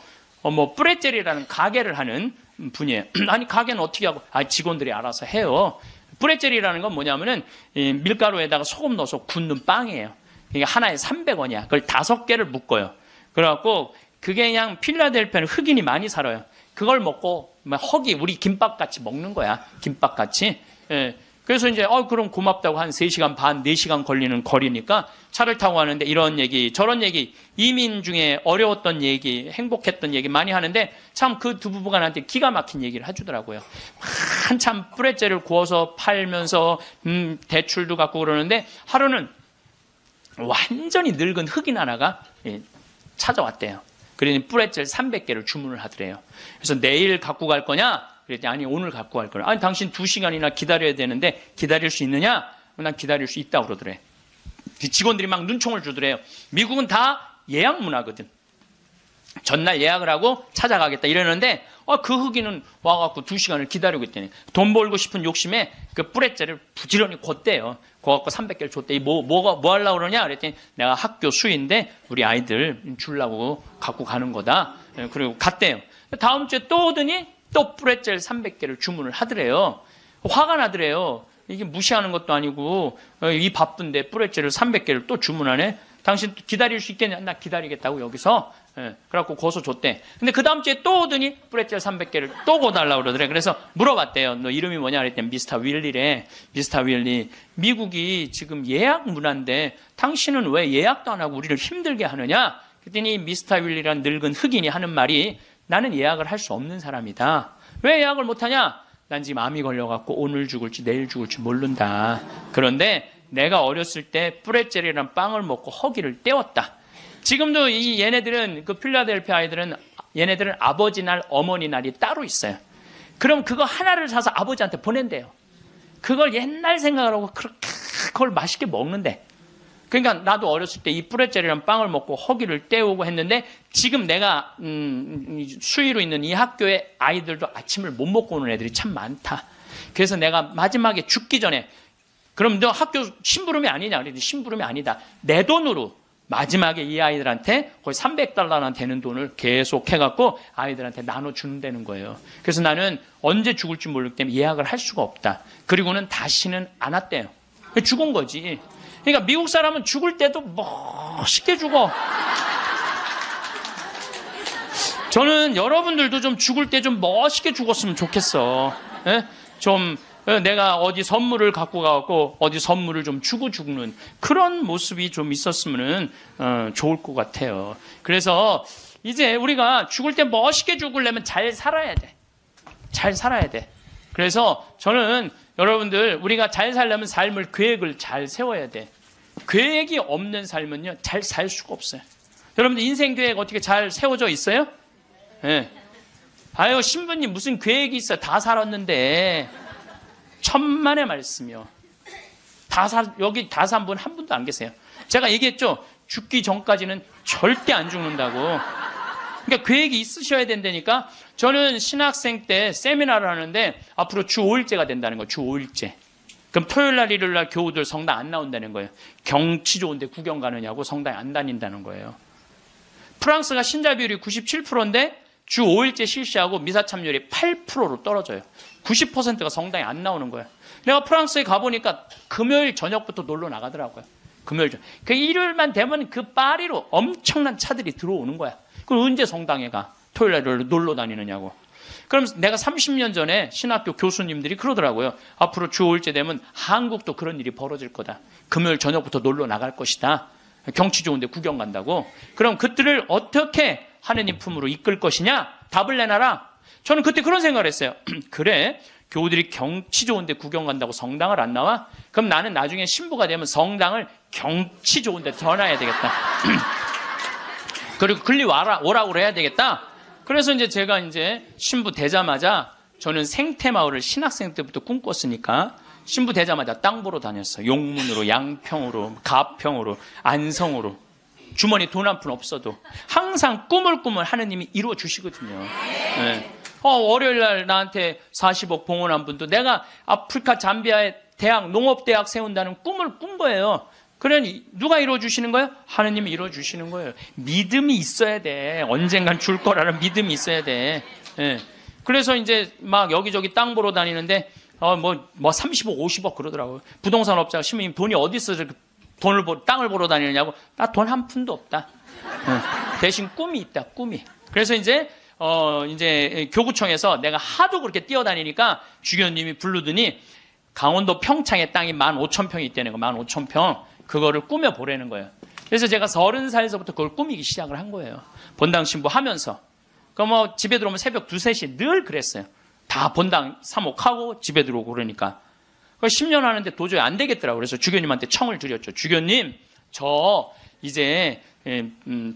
뿌레젤이라는 가게를 하는 분이에요. 아니, 가게는 어떻게 하고, 직원들이 알아서 해요. 뿌레젤이라는 건 뭐냐면은, 밀가루에다가 소금 넣어서 굽는 빵이에요. 이게 하나에 300원이야. 그걸 5개를 묶어요. 그래갖고, 그게 그냥 필라델피아는 흑인이 많이 살아요. 그걸 먹고 막 허기 우리 김밥같이 먹는 거야. 김밥같이. 예. 그래서 이제 그럼 고맙다고 한 3시간 반, 4시간 걸리는 거리니까 차를 타고 가는데 이런 얘기, 저런 얘기, 이민 중에 어려웠던 얘기, 행복했던 얘기 많이 하는데 참 그 두 부부가 나한테 기가 막힌 얘기를 해주더라고요. 한참 뿌레째를 구워서 팔면서 대출도 갖고 그러는데 하루는 완전히 늙은 흑인 하나가 찾아왔대요. 그러니 뿌레째 300개를 주문을 하더래요. 그래서 내일 갖고 갈 거냐? 그랬더니 아니 오늘 갖고 갈 거야. 아니 당신 2시간이나 기다려야 되는데 기다릴 수 있느냐? 난 기다릴 수 있다고 그러더래. 직원들이 막 눈총을 주더래요. 미국은 다 예약 문화거든. 전날 예약을 하고 찾아가겠다 이러는데 그 흑인은 와갖고 2시간을 기다리고 있더니 돈 벌고 싶은 욕심에 그 뿌레째를 부지런히 걷대요. 거갖고 300개를 줬대. 뭐 하려고 그러냐? 그랬더니 내가 학교 수인데 우리 아이들 주려고 갖고 가는 거다. 그리고 갔대요. 다음 주에 또 오더니 또 뿌레째 300개를 주문을 하더래요. 화가 나더래요. 이게 무시하는 것도 아니고 이 바쁜데 뿌레째를 300개를 또 주문하네. 당신 기다릴 수 있겠냐? 나 기다리겠다고 여기서. 그래갖고 고소 줬대. 근데 그 다음 주에 또 오더니 뿌레째 300개를 또 고달라고 그러더래. 그래서 물어봤대요. 너 이름이 뭐냐? 그랬더니 미스터 윌리래. 미스터 윌리. 미국이 지금 예약 문화인데 당신은 왜 예약도 안 하고 우리를 힘들게 하느냐? 그랬더니 미스터 윌리란 늙은 흑인이 하는 말이 나는 예약을 할 수 없는 사람이다. 왜 예약을 못하냐? 난 지금 암이 걸려갖고 오늘 죽을지 내일 죽을지 모른다. 그런데 내가 어렸을 때 뿌레째리란 빵을 먹고 허기를 때웠다. 지금도 이 얘네들은 그 필라델피아 아이들은 얘네들은 아버지 날, 어머니 날이 따로 있어요. 그럼 그거 하나를 사서 아버지한테 보낸대요. 그걸 옛날 생각을 하고 그걸 맛있게 먹는데. 그러니까 나도 어렸을 때 이 뿌레째리란 빵을 먹고 허기를 때우고 했는데 지금 내가 수위로 있는 이 학교에 아이들도 아침을 못 먹고 오는 애들이 참 많다. 그래서 내가 마지막에 죽기 전에 그럼 너 학교 심부름이 아니냐? 그랬더니 심부름이 아니다. 내 돈으로 마지막에 이 아이들한테 거의 $300나 되는 돈을 계속 해갖고 아이들한테 나눠주는다는 거예요. 그래서 나는 언제 죽을지 모르기 때문에 예약을 할 수가 없다. 그리고는 다시는 안 왔대요. 죽은 거지. 그러니까 미국 사람은 죽을 때도 멋있게 죽어. 저는 여러분들도 좀 죽을 때 좀 멋있게 죽었으면 좋겠어. 예? 좀 내가 어디 선물을 갖고 가고 어디 선물을 좀 주고 죽는 그런 모습이 좀 있었으면 좋을 것 같아요. 그래서 이제 우리가 죽을 때 멋있게 죽으려면 잘 살아야 돼. 잘 살아야 돼. 그래서 저는 여러분들 우리가 잘 살려면 삶을 계획을 잘 세워야 돼. 계획이 없는 삶은요 잘 살 수가 없어요. 여러분들 인생 계획 어떻게 잘 세워져 있어요? 네. 아유 신부님 무슨 계획이 있어? 다 살았는데. 천만의 말씀이요. 여기 다 산 분 한 분도 안 계세요. 제가 얘기했죠. 죽기 전까지는 절대 안 죽는다고. 그러니까 계획이 있으셔야 된다니까. 저는 신학생 때 세미나를 하는데 앞으로 주 5일제가 된다는 거예요. 주 5일제. 그럼 토요일 날 일요일 날 교우들 성당 안 나온다는 거예요. 경치 좋은데 구경 가느냐고 성당에 안 다닌다는 거예요. 프랑스가 신자 비율이 97%인데 주 5일제 실시하고 미사 참여율이 8%로 떨어져요. 90%가 성당에 안 나오는 거예요. 내가 프랑스에 가보니까 금요일 저녁부터 놀러 나가더라고요. 금요일 저녁. 그 일요일만 되면 그 파리로 엄청난 차들이 들어오는 거야. 그럼 언제 성당에 가? 토요일 날 놀러 다니느냐고. 그럼 내가 30년 전에 신학교 교수님들이 그러더라고요. 앞으로 주 5일째 되면 한국도 그런 일이 벌어질 거다. 금요일 저녁부터 놀러 나갈 것이다. 경치 좋은데 구경 간다고. 그럼 그들을 어떻게 하느님 품으로 이끌 것이냐? 답을 내놔라. 저는 그때 그런 생각을 했어요. 그래, 교우들이 경치 좋은데 구경 간다고 성당을 안 나와? 그럼 나는 나중에 신부가 되면 성당을 경치 좋은데 전화해야 되겠다. 그리고 글리 오라고 해야 되겠다. 그래서 이제 제가 이제 신부 되자마자 저는 생태마을을 신학생 때부터 꿈꿨으니까 신부 되자마자 땅 보러 다녔어요. 용문으로, 양평으로, 가평으로, 안성으로. 주머니 돈 한 푼 없어도 항상 꿈을 꾸면 하느님이 이루어 주시거든요. 네. 월요일 날 나한테 40억 봉헌한 분도 내가 아프리카 잠비아에 대학, 농업대학 세운다는 꿈을 꾼 거예요. 그러니 누가 이루어 주시는 거예요? 하느님이 이루어 주시는 거예요. 믿음이 있어야 돼. 언젠간 줄 거라는 믿음이 있어야 돼. 네. 그래서 이제 막 여기저기 땅 보러 다니는데 뭐 30억, 50억 그러더라고요. 부동산 업자가 신부님 돈이 어디 있어서 땅을 보러 다니느냐고. 나 돈 한 푼도 없다. 대신 꿈이 있다, 꿈이. 그래서 이제 이제 교구청에서 내가 하도 그렇게 뛰어다니니까 주교님이 부르더니 강원도 평창에 땅이 15,000평이 있다는 거, 15,000평. 그거를 꾸며보라는 거예요. 그래서 제가 30살에서부터 그걸 꾸미기 시작을 한 거예요. 본당 신부 하면서. 뭐 집에 들어오면 새벽 2, 3시 늘 그랬어요. 다 본당 사목하고 집에 들어오고 그러니까. 10년 하는데 도저히 안 되겠더라고요. 그래서 주교님한테 청을 드렸죠. 주교님, 저 이제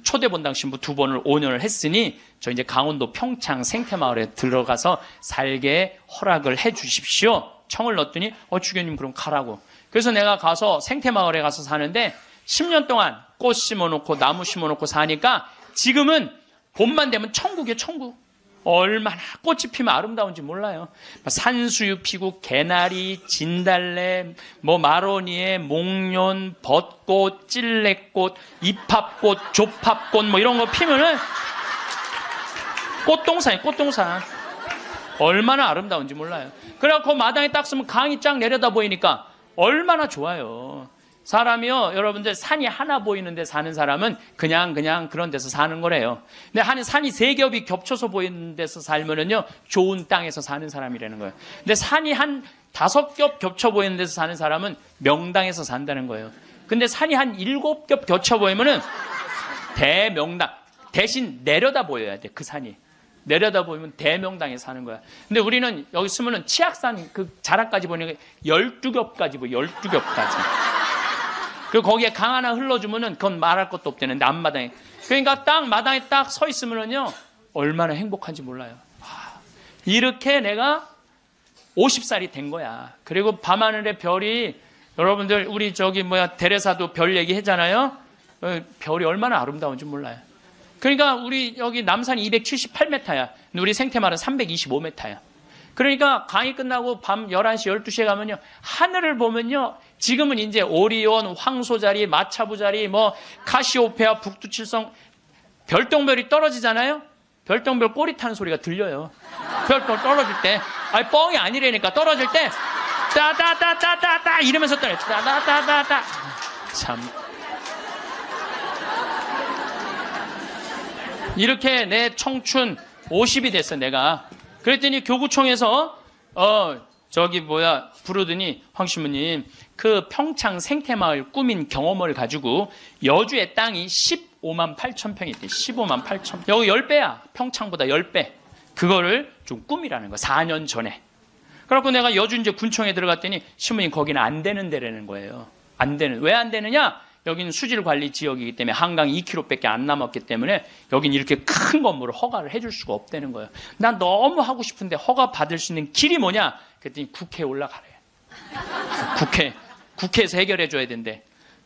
초대 본당 신부 2번을 5년을 했으니 저 이제 강원도 평창 생태마을에 들어가서 살게 허락을 해 주십시오. 청을 넣었더니 주교님 그럼 가라고. 그래서 내가 가서 생태마을에 가서 사는데 10년 동안 꽃 심어놓고 나무 심어놓고 사니까 지금은 봄만 되면 천국이에요. 천국. 얼마나 꽃이 피면 아름다운지 몰라요. 산수유 피고 개나리, 진달래, 마로니에, 목련, 벚꽃, 찔레꽃, 이팝꽃, 조팝꽃 이런 거 피면은 꽃동산이에요. 꽃동산. 얼마나 아름다운지 몰라요. 그래갖고 마당에 딱 서면 강이 쫙 내려다 보이니까 얼마나 좋아요. 사람이요, 여러분들 산이 하나 보이는 데 사는 사람은 그냥 그런 데서 사는 거래요. 근데 산이 3겹이 겹쳐서 보이는 데서 살면은요, 좋은 땅에서 사는 사람이라는 거예요. 근데 산이 한 5겹 겹쳐 보이는 데서 사는 사람은 명당에서 산다는 거예요. 근데 산이 한 7겹 겹쳐 보이면은 대명당. 대신 내려다 보여야 돼, 그 산이. 내려다 보면 대명당에 사는 거야. 근데 우리는 여기 쓰면은 치악산 그 자락까지 보니까 12겹까지 보여, 12겹까지. 그리고 거기에 강 하나 흘러주면은 그건 말할 것도 없대는데 앞마당에. 그러니까 딱 마당에 딱 서 있으면은요, 얼마나 행복한지 몰라요. 이렇게 내가 50살이 된 거야. 그리고 밤하늘의 별이, 여러분들 우리 대레사도 별 얘기 했잖아요. 별이 얼마나 아름다운지 몰라요. 그러니까 우리 여기 남산이 278m야. 근데 우리 생태마을은 325m야. 그러니까 강의 끝나고 밤 11시, 12시에 가면요, 하늘을 보면요, 지금은 이제 오리온, 황소자리, 마차부자리, 카시오페아, 북두칠성, 별똥별이 떨어지잖아요? 별똥별 꼬리 타는 소리가 들려요. 별똥별 떨어질 때. 뻥이 아니라니까. 떨어질 때, 따다다다다다 이러면서 떨어요. 따다다다다. 참. 이렇게 내 청춘 50이 됐어, 내가. 그랬더니 교구청에서 부르더니 황 신부님, 그 평창 생태마을 꾸민 경험을 가지고 여주의 땅이 15만 8천 평이 있대. 15만 8천. 여기 10배야. 평창보다 10배. 그거를 좀 꾸미라는 거. 4년 전에. 그래갖고 내가 여주 이제 군청에 들어갔더니 신부님 거기는 안 되는 데라는 거예요. 안 되는. 왜 안 되느냐? 여기는 수질관리 지역이기 때문에 한강 2km밖에 안 남았기 때문에 여기는 이렇게 큰 건물을 허가를 해줄 수가 없다는 거예요. 난 너무 하고 싶은데 허가 받을 수 있는 길이 뭐냐? 그랬더니 국회에 올라가래. 국회에서 해결해 줘야 된대.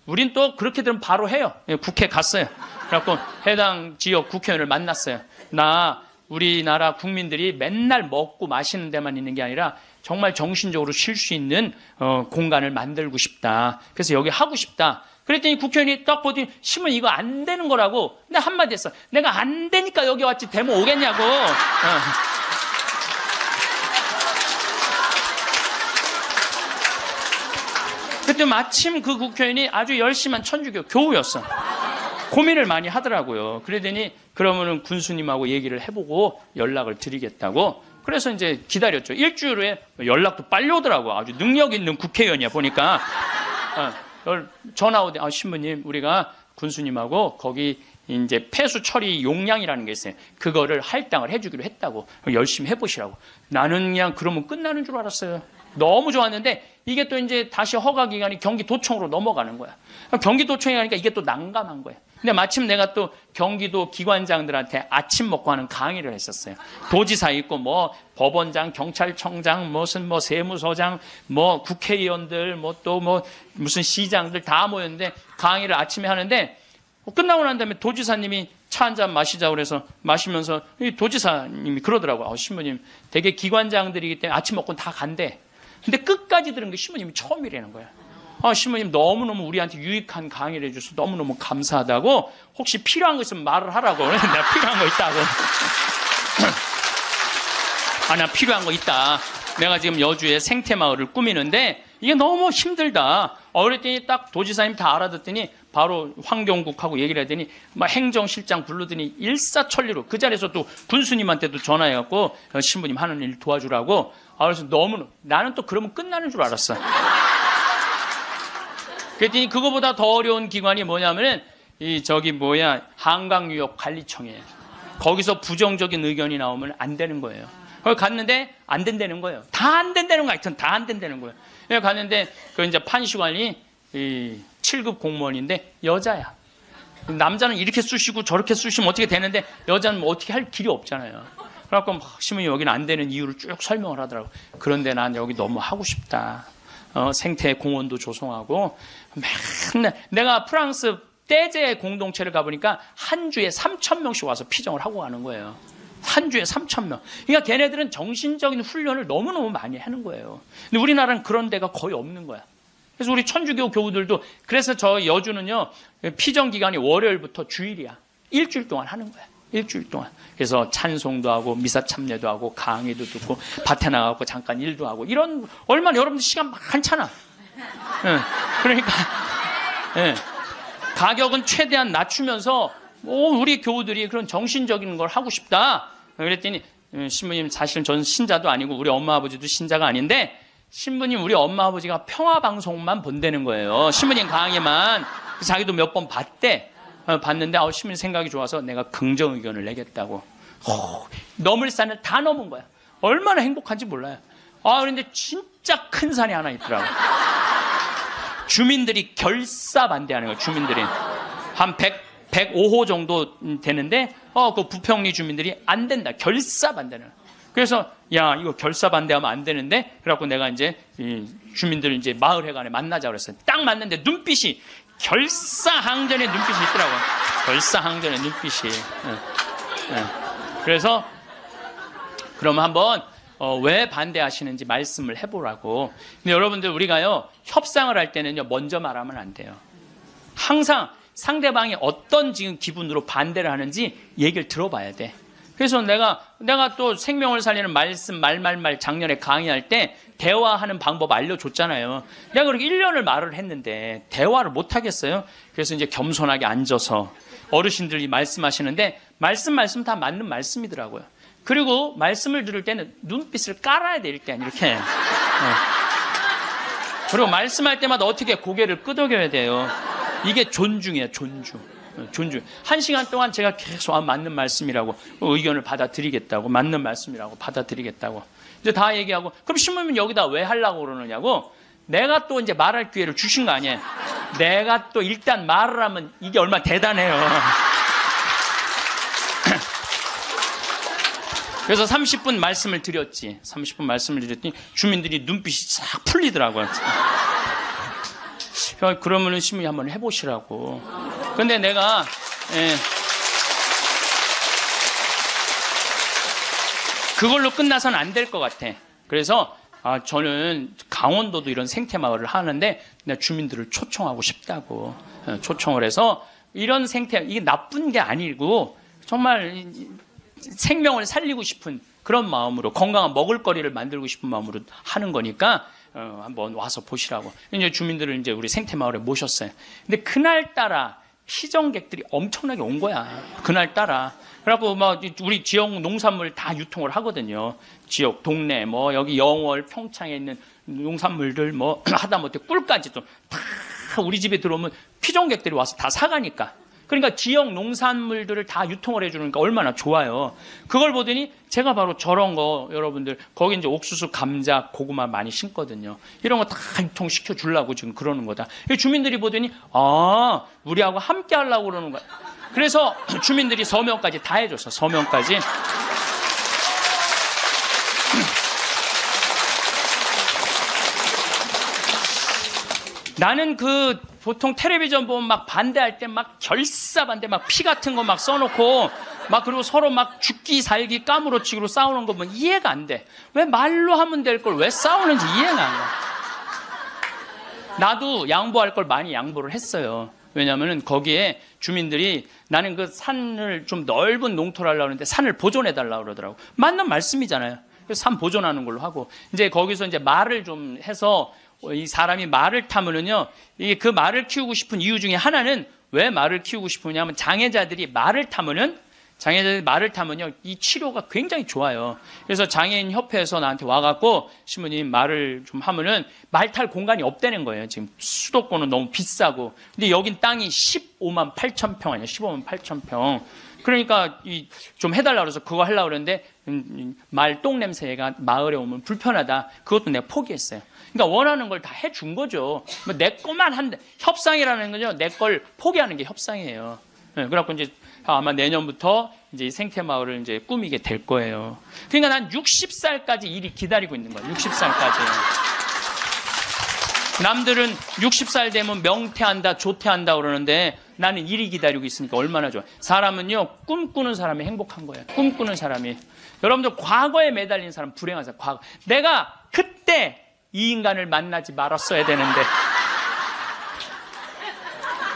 우린 또 그렇게 되면 바로 해요. 국회 갔어요. 그래갖고 해당 지역 국회의원을 만났어요. 나 우리나라 국민들이 맨날 먹고 마시는 데만 있는 게 아니라 정말 정신적으로 쉴 수 있는 공간을 만들고 싶다. 그래서 여기 하고 싶다. 그랬더니 국회의원이 딱 보더니 신부님 이거 안 되는 거라고. 근데 한마디 했어. 내가 안 되니까 여기 왔지 되면 오겠냐고. 그때 마침 그 국회의원이 아주 열심한 천주교 교우였어. 고민을 많이 하더라고요. 그러더니 그러면은 군수님하고 얘기를 해보고 연락을 드리겠다고. 그래서 이제 기다렸죠. 일주일 후에 연락도 빨리 오더라고. 아주 능력 있는 국회의원이야 보니까. 전화 오대. 신부님, 우리가 군수님하고 거기 이제 폐수 처리 용량이라는 게 있어요. 그거를 할당을 해주기로 했다고. 열심히 해보시라고. 나는 그냥 그러면 끝나는 줄 알았어요. 너무 좋았는데 이게 또 이제 다시 허가 기간이 경기도청으로 넘어가는 거야. 경기도청에 가니까 이게 또 난감한 거야. 근데 마침 내가 또 경기도 기관장들한테 아침 먹고 하는 강의를 했었어요. 도지사 있고 법원장, 경찰청장, 무슨 세무서장, 국회의원들, 무슨 시장들 다 모였는데 강의를 아침에 하는데 끝나고 난 다음에 도지사님이 차 한 잔 마시자고 그래서 마시면서 이 도지사님이 그러더라고요. 신부님, 되게 기관장들이기 때문에 아침 먹고는 다 간대. 근데 끝까지 들은 게 신부님이 처음이라는 거야. 신부님 너무너무 우리한테 유익한 강의를 해줘서 너무너무 감사하다고. 혹시 필요한 거 있으면 말을 하라고. 내가 필요한 거 있다고. 나 필요한 거 있다. 내가 지금 여주에 생태마을을 꾸미는데 이게 너무 힘들다. 그랬더니 딱 도지사님 다 알아듣더니 바로 환경국하고 얘기를 하더니 막 행정실장 부르더니 일사천리로 그 자리에서 또 군수님한테도 전화해갖고 신부님 하는 일 도와주라고. 그래서 너무 나는 또 그러면 끝나는 줄 알았어. 그랬더니 그거보다 더 어려운 기관이 뭐냐면은 한강유역관리청이에요. 거기서 부정적인 의견이 나오면 안 되는 거예요. 거기 갔는데 안 된다는 거예요. 다 안 된다는 거 하여튼 다 안 된다는 거예요. 그래서 갔는데 그 이제 판시관이 7급 공무원인데 여자야. 남자는 이렇게 쑤시고 저렇게 쑤시면 어떻게 되는데 여자는 뭐 어떻게 할 길이 없잖아요. 그래갖고 신부님 여기는 안 되는 이유를 쭉 설명을 하더라고. 그런데 난 여기 너무 하고 싶다. 생태 공원도 조성하고 맨날 내가 프랑스 떼제 공동체를 가보니까 한 주에 3,000명씩 와서 피정을 하고 가는 거예요. 한 주에 3,000명. 그러니까 걔네들은 정신적인 훈련을 너무너무 많이 하는 거예요. 근데 우리나라는 그런 데가 거의 없는 거야. 그래서 우리 천주교 교우들도 그래서 저 여주는요 피정 기간이 월요일부터 주일이야. 일주일 동안 하는 거야. 일주일 동안. 그래서 찬송도 하고 미사 참례도 하고 강의도 듣고 밭에 나가고 잠깐 일도 하고 이런 얼마나 여러분들 시간 많잖아. 그러니까 가격은 최대한 낮추면서 우리 교우들이 그런 정신적인 걸 하고 싶다. 그랬더니 신부님 사실 저는 신자도 아니고 우리 엄마 아버지도 신자가 아닌데 신부님 우리 엄마 아버지가 평화방송만 본다는 거예요. 신부님 강의만. 자기도 몇 번 봤대. 봤는데 신부님 생각이 좋아서 내가 긍정 의견을 내겠다고. 넘을 산을 다 넘은 거야. 얼마나 행복한지 몰라요. 그런데 진짜 큰 산이 하나 있더라고. 주민들이 결사 반대하는 거예요. 주민들이 한 105호 정도 되는데 그 부평리 주민들이 안 된다. 결사 반대는. 그래서 야 이거 결사 반대하면 안 되는데 그래갖고 내가 이제 주민들 이제 마을회관에 만나자 그랬어요. 딱 만났는데 눈빛이 결사항전의 눈빛이 있더라고요. 결사항전의 눈빛이. 그래서 그러면 한번 왜 반대하시는지 말씀을 해보라고. 근데 여러분들 우리가요 협상을 할 때는요 먼저 말하면 안 돼요. 항상 상대방이 어떤 지금 기분으로 반대를 하는지 얘기를 들어봐야 돼. 그래서 내가 또 생명을 살리는 말씀 말 작년에 강의할 때 대화하는 방법 알려줬잖아요. 내가 그렇게 1년을 말을 했는데 대화를 못 하겠어요. 그래서 이제 겸손하게 앉아서 어르신들이 말씀하시는데 말씀 다 맞는 말씀이더라고요. 그리고 말씀을 들을 때는 눈빛을 깔아야 돼. 일단 이렇게. 그리고 말씀할 때마다 어떻게 고개를 끄덕여야 돼요. 이게 존중이에요. 존중. 1시간 동안 제가 계속 맞는 말씀이라고 의견을 받아들이겠다고 맞는 말씀이라고 받아들이겠다고 이제 다 얘기하고 그럼 신부님 여기다 왜 하려고 그러느냐고 내가 또 이제 말할 기회를 주신 거 아니에요. 내가 또 일단 말을 하면 이게 얼마나 대단해요. 그래서 30분 말씀을 드렸지. 30분 말씀을 드렸더니 주민들이 눈빛이 싹 풀리더라고요. 그러면은 신부님 한번 해보시라고. 근데 내가 그걸로 끝나서는 안 될 것 같아. 그래서 저는 강원도도 이런 생태마을을 하는데 내가 주민들을 초청하고 싶다고 초청을 해서 이런 생태 이게 나쁜 게 아니고 정말 생명을 살리고 싶은 그런 마음으로 건강한 먹을거리를 만들고 싶은 마음으로 하는 거니까 한번 와서 보시라고. 이제 주민들을 이제 우리 생태마을에 모셨어요. 근데 그날따라 피정객들이 엄청나게 온 거야. 그날따라. 그래갖고 막 우리 지역 농산물 다 유통을 하거든요. 지역 동네 뭐 여기 영월 평창에 있는 농산물들 뭐 하다못해 꿀까지도 다 우리 집에 들어오면 피정객들이 와서 다 사가니까. 그러니까 지역 농산물들을 다 유통을 해주니까 얼마나 좋아요. 그걸 보더니 제가 바로 저런 거 여러분들 거기 이제 옥수수, 감자, 고구마 많이 심거든요. 이런 거 다 유통시켜 주려고 지금 그러는 거다. 주민들이 보더니 우리하고 함께 하려고 그러는 거야. 그래서 주민들이 서명까지 다 해줬어. 서명까지. 나는 보통 텔레비전 보면 막 반대할 때 막 결사 반대 막 피 같은 거 막 써놓고 막 그리고 서로 막 죽기 살기 까무러치기로 싸우는 거 보면 이해가 안 돼. 왜 말로 하면 될 걸 왜 싸우는지 이해가 안 가. 나도 양보할 걸 많이 양보를 했어요. 왜냐하면 거기에 주민들이 나는 그 산을 좀 넓은 농토를 하려고 하는데 산을 보존해달라고 그러더라고. 맞는 말씀이잖아요. 그래서 삶 보존하는 걸로 하고, 이제 거기서 이제 말을 좀 해서 이 사람이 말을 타면은요, 이게 그 말을 키우고 싶은 이유 중에 하나는 왜 말을 키우고 싶으냐면 장애자들이 말을 타면은 이 치료가 굉장히 좋아요. 그래서 장애인 협회에서 나한테 와갖고 신부님 말을 좀 하면은 말 탈 공간이 없다는 거예요. 지금 수도권은 너무 비싸고. 근데 여긴 땅이 15만 8천 평 아니야. 15만 8천 평. 그러니까 좀 해달라고 그래서 그거 하려고 그러는데 말 똥 냄새가 마을에 오면 불편하다. 그것도 내가 포기했어요. 그러니까 원하는 걸 다 해준 거죠. 뭐 내 것만 한데 협상이라는 거죠. 내 걸 포기하는 게 협상이에요. 네, 그래갖고 이제 아마 내년부터 이제 생태마을을 이제 꾸미게 될 거예요. 그러니까 난 60살까지 일이 기다리고 있는 거예요. 60살까지. 남들은 60살 되면 명퇴한다, 조퇴한다 그러는데 나는 일이 기다리고 있으니까 얼마나 좋아. 사람은요, 꿈꾸는 사람이 행복한 거예요. 꿈꾸는 사람이. 여러분들 과거에 매달린 사람 불행한 사람. 과거. 내가 그때 이 인간을 만나지 말았어야 되는데.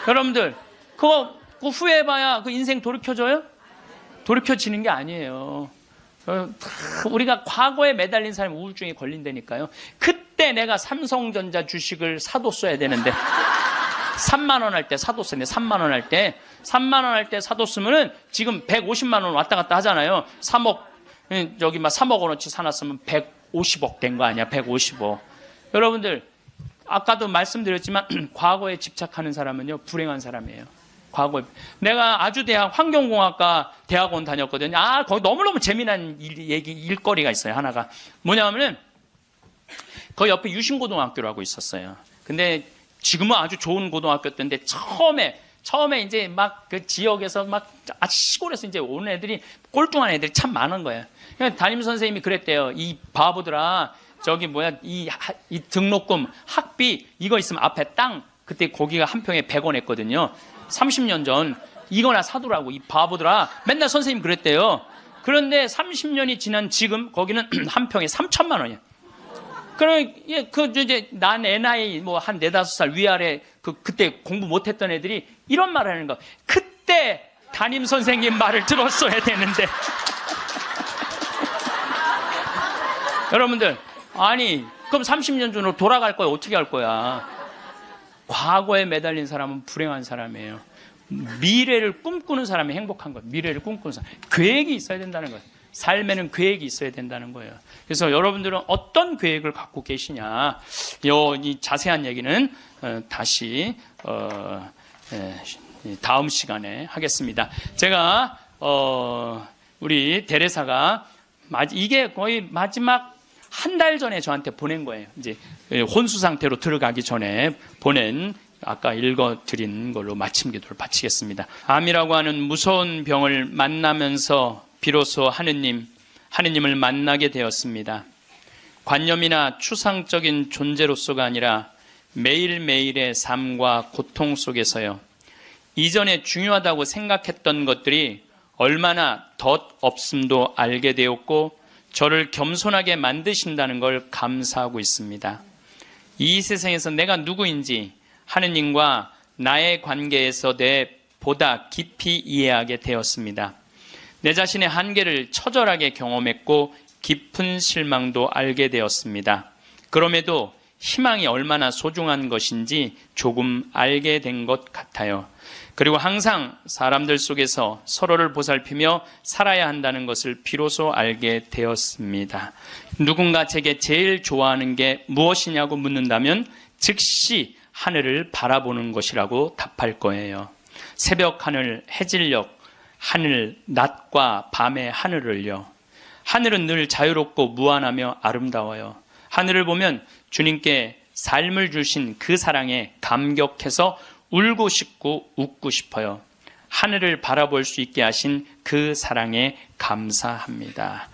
여러분들 그거 후회해봐야 그 인생 돌이켜져요? 돌이켜지는 게 아니에요. 우리가 과거에 매달린 사람이 우울증에 걸린다니까요. 그때 내가 삼성전자 주식을 사뒀어야 되는데 3만 원 할 때 사뒀어야 돼. 3만 원 할 때 3만 원 할 때 사뒀으면은 지금 150만 원 왔다 갔다 하잖아요. 3억 저기 막 3억 원어치 사놨으면 150억 된 거 아니야. 150억. 여러분들 아까도 말씀드렸지만 과거에 집착하는 사람은요 불행한 사람이에요. 과거에 내가 아주대학 환경공학과 대학원 다녔거든요. 거기 너무너무 재미난 일거리가 있어요. 하나가 뭐냐면은 그 옆에 유신고등학교라고 있었어요. 근데 지금은 아주 좋은 고등학교였는데 처음에 이제 막 그 지역에서 막 시골에서 이제 온 애들이 꼴뚱한 애들이 참 많은 거예요. 그러니까 담임 선생님이 그랬대요. 이 바보들아, 저기 이 등록금 학비 이거 있으면 앞에 땅, 그때 고기가 한 평에 100원 했거든요. 30년 전 이거나 사두라고, 이 바보들아. 맨날 선생님 그랬대요. 그런데 30년이 지난 지금 거기는 한 평에 3천만 원이야. 이제 난 애 나이 한 4-5살 위아래 그때 공부 못했던 애들이 이런 말을 하는 거. 그때 담임 선생님 말을 들었어야 되는데. 여러분들, 그럼 30년 전으로 돌아갈 거야? 어떻게 할 거야? 과거에 매달린 사람은 불행한 사람이에요. 미래를 꿈꾸는 사람이 행복한 거예요. 미래를 꿈꾸는 사람. 계획이 있어야 된다는 거예요. 삶에는 계획이 있어야 된다는 거예요. 그래서 여러분들은 어떤 계획을 갖고 계시냐, 이 자세한 얘기는 다시 다음 시간에 하겠습니다. 제가 우리 대레사가 이게 거의 마지막 한 달 전에 저한테 보낸 거예요. 이제 혼수 상태로 들어가기 전에 보낸, 아까 읽어드린 걸로 마침 기도를 바치겠습니다. 암이라고 하는 무서운 병을 만나면서 비로소 하느님을 만나게 되었습니다. 관념이나 추상적인 존재로서가 아니라 매일매일의 삶과 고통 속에서요. 이전에 중요하다고 생각했던 것들이 얼마나 덧없음도 알게 되었고 저를 겸손하게 만드신다는 걸 감사하고 있습니다. 이 세상에서 내가 누구인지 하느님과 나의 관계에서 보다 깊이 이해하게 되었습니다. 내 자신의 한계를 처절하게 경험했고 깊은 실망도 알게 되었습니다. 그럼에도 희망이 얼마나 소중한 것인지 조금 알게 된 것 같아요. 그리고 항상 사람들 속에서 서로를 보살피며 살아야 한다는 것을 비로소 알게 되었습니다. 누군가 제게 제일 좋아하는 게 무엇이냐고 묻는다면 즉시 하늘을 바라보는 것이라고 답할 거예요. 새벽 하늘, 해질녘 하늘, 낮과 밤의 하늘을요. 하늘은 늘 자유롭고 무한하며 아름다워요. 하늘을 보면 주님께 삶을 주신 그 사랑에 감격해서 울고 싶고 웃고 싶어요. 하늘을 바라볼 수 있게 하신 그 사랑에 감사합니다.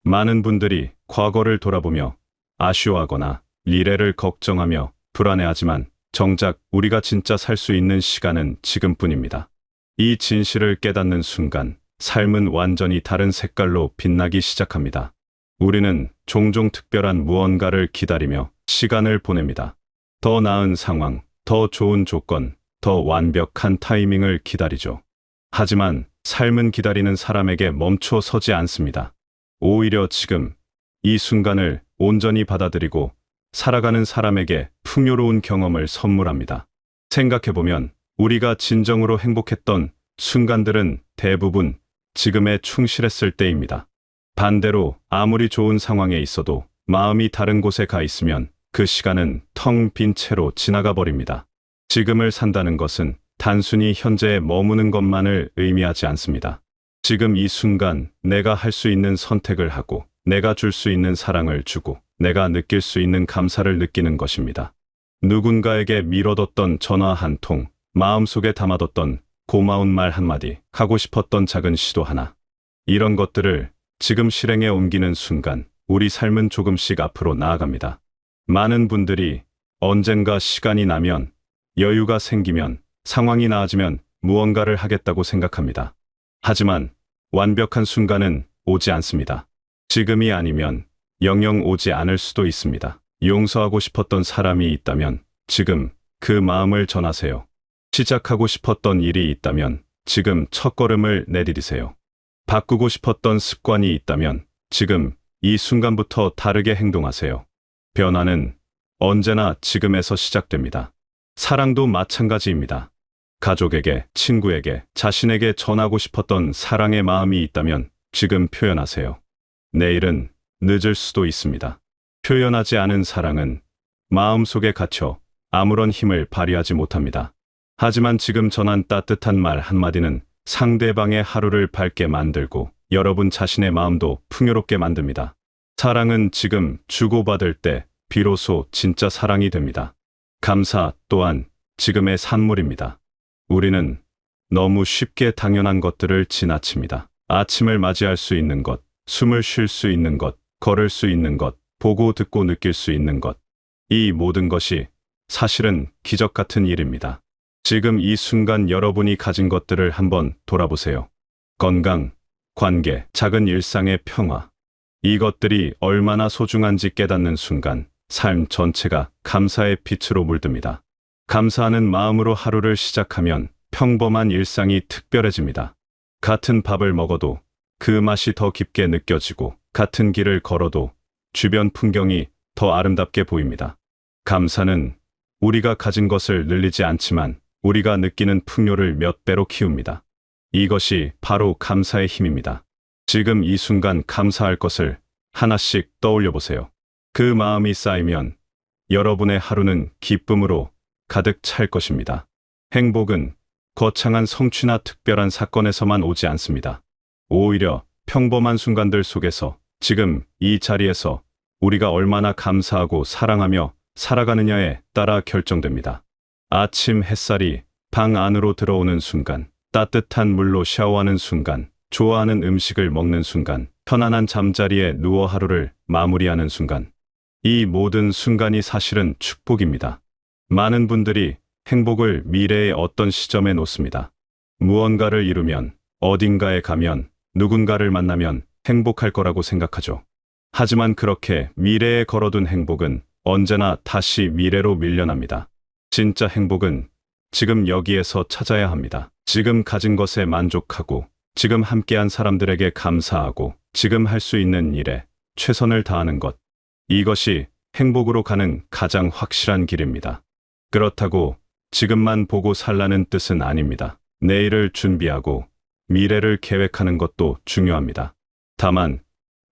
많은 분들이 과거를 돌아보며 아쉬워하거나 미래를 걱정하며 불안해하지만 정작 우리가 진짜 살 수 있는 시간은 지금뿐입니다. 이 진실을 깨닫는 순간 삶은 완전히 다른 색깔로 빛나기 시작합니다. 우리는 종종 특별한 무언가를 기다리며 시간을 보냅니다. 더 나은 상황, 더 좋은 조건, 더 완벽한 타이밍을 기다리죠. 하지만 삶은 기다리는 사람에게 멈춰 서지 않습니다. 오히려 지금 이 순간을 온전히 받아들이고 살아가는 사람에게 풍요로운 경험을 선물합니다. 생각해보면 우리가 진정으로 행복했던 순간들은 대부분 지금에 충실했을 때입니다. 반대로 아무리 좋은 상황에 있어도 마음이 다른 곳에 가 있으면 그 시간은 텅 빈 채로 지나가 버립니다. 지금을 산다는 것은 단순히 현재에 머무는 것만을 의미하지 않습니다. 지금 이 순간 내가 할 수 있는 선택을 하고 내가 줄 수 있는 사랑을 주고 내가 느낄 수 있는 감사를 느끼는 것입니다. 누군가에게 미뤄뒀던 전화 한 통, 마음속에 담아뒀던 고마운 말 한마디, 하고 싶었던 작은 시도 하나. 이런 것들을 지금 실행에 옮기는 순간 우리 삶은 조금씩 앞으로 나아갑니다. 많은 분들이 언젠가 시간이 나면, 여유가 생기면, 상황이 나아지면 무언가를 하겠다고 생각합니다. 하지만 완벽한 순간은 오지 않습니다. 지금이 아니면 영영 오지 않을 수도 있습니다. 용서하고 싶었던 사람이 있다면 지금 그 마음을 전하세요. 시작하고 싶었던 일이 있다면 지금 첫걸음을 내디디세요. 바꾸고 싶었던 습관이 있다면 지금 이 순간부터 다르게 행동하세요. 변화는 언제나 지금에서 시작됩니다. 사랑도 마찬가지입니다. 가족에게, 친구에게, 자신에게 전하고 싶었던 사랑의 마음이 있다면 지금 표현하세요. 내일은 늦을 수도 있습니다. 표현하지 않은 사랑은 마음속에 갇혀 아무런 힘을 발휘하지 못합니다. 하지만 지금 전한 따뜻한 말 한마디는 상대방의 하루를 밝게 만들고 여러분 자신의 마음도 풍요롭게 만듭니다. 사랑은 지금 주고받을 때 비로소 진짜 사랑이 됩니다. 감사 또한 지금의 산물입니다. 우리는 너무 쉽게 당연한 것들을 지나칩니다. 아침을 맞이할 수 있는 것, 숨을 쉴 수 있는 것, 걸을 수 있는 것, 보고 듣고 느낄 수 있는 것. 이 모든 것이 사실은 기적 같은 일입니다. 지금 이 순간 여러분이 가진 것들을 한번 돌아보세요. 건강, 관계, 작은 일상의 평화. 이것들이 얼마나 소중한지 깨닫는 순간 삶 전체가 감사의 빛으로 물듭니다. 감사하는 마음으로 하루를 시작하면 평범한 일상이 특별해집니다. 같은 밥을 먹어도 그 맛이 더 깊게 느껴지고 같은 길을 걸어도 주변 풍경이 더 아름답게 보입니다. 감사는 우리가 가진 것을 늘리지 않지만 우리가 느끼는 풍요를 몇 배로 키웁니다. 이것이 바로 감사의 힘입니다. 지금 이 순간 감사할 것을 하나씩 떠올려 보세요. 그 마음이 쌓이면 여러분의 하루는 기쁨으로 가득 찰 것입니다. 행복은 거창한 성취나 특별한 사건에서만 오지 않습니다. 오히려 평범한 순간들 속에서 지금 이 자리에서 우리가 얼마나 감사하고 사랑하며 살아가느냐에 따라 결정됩니다. 아침 햇살이 방 안으로 들어오는 순간, 따뜻한 물로 샤워하는 순간, 좋아하는 음식을 먹는 순간, 편안한 잠자리에 누워 하루를 마무리하는 순간. 이 모든 순간이 사실은 축복입니다. 많은 분들이 행복을 미래의 어떤 시점에 놓습니다. 무언가를 이루면, 어딘가에 가면, 누군가를 만나면 행복할 거라고 생각하죠. 하지만 그렇게 미래에 걸어둔 행복은 언제나 다시 미래로 밀려납니다. 진짜 행복은 지금 여기에서 찾아야 합니다. 지금 가진 것에 만족하고, 지금 함께한 사람들에게 감사하고, 지금 할 수 있는 일에 최선을 다하는 것. 이것이 행복으로 가는 가장 확실한 길입니다. 그렇다고 지금만 보고 살라는 뜻은 아닙니다. 내일을 준비하고 미래를 계획하는 것도 중요합니다. 다만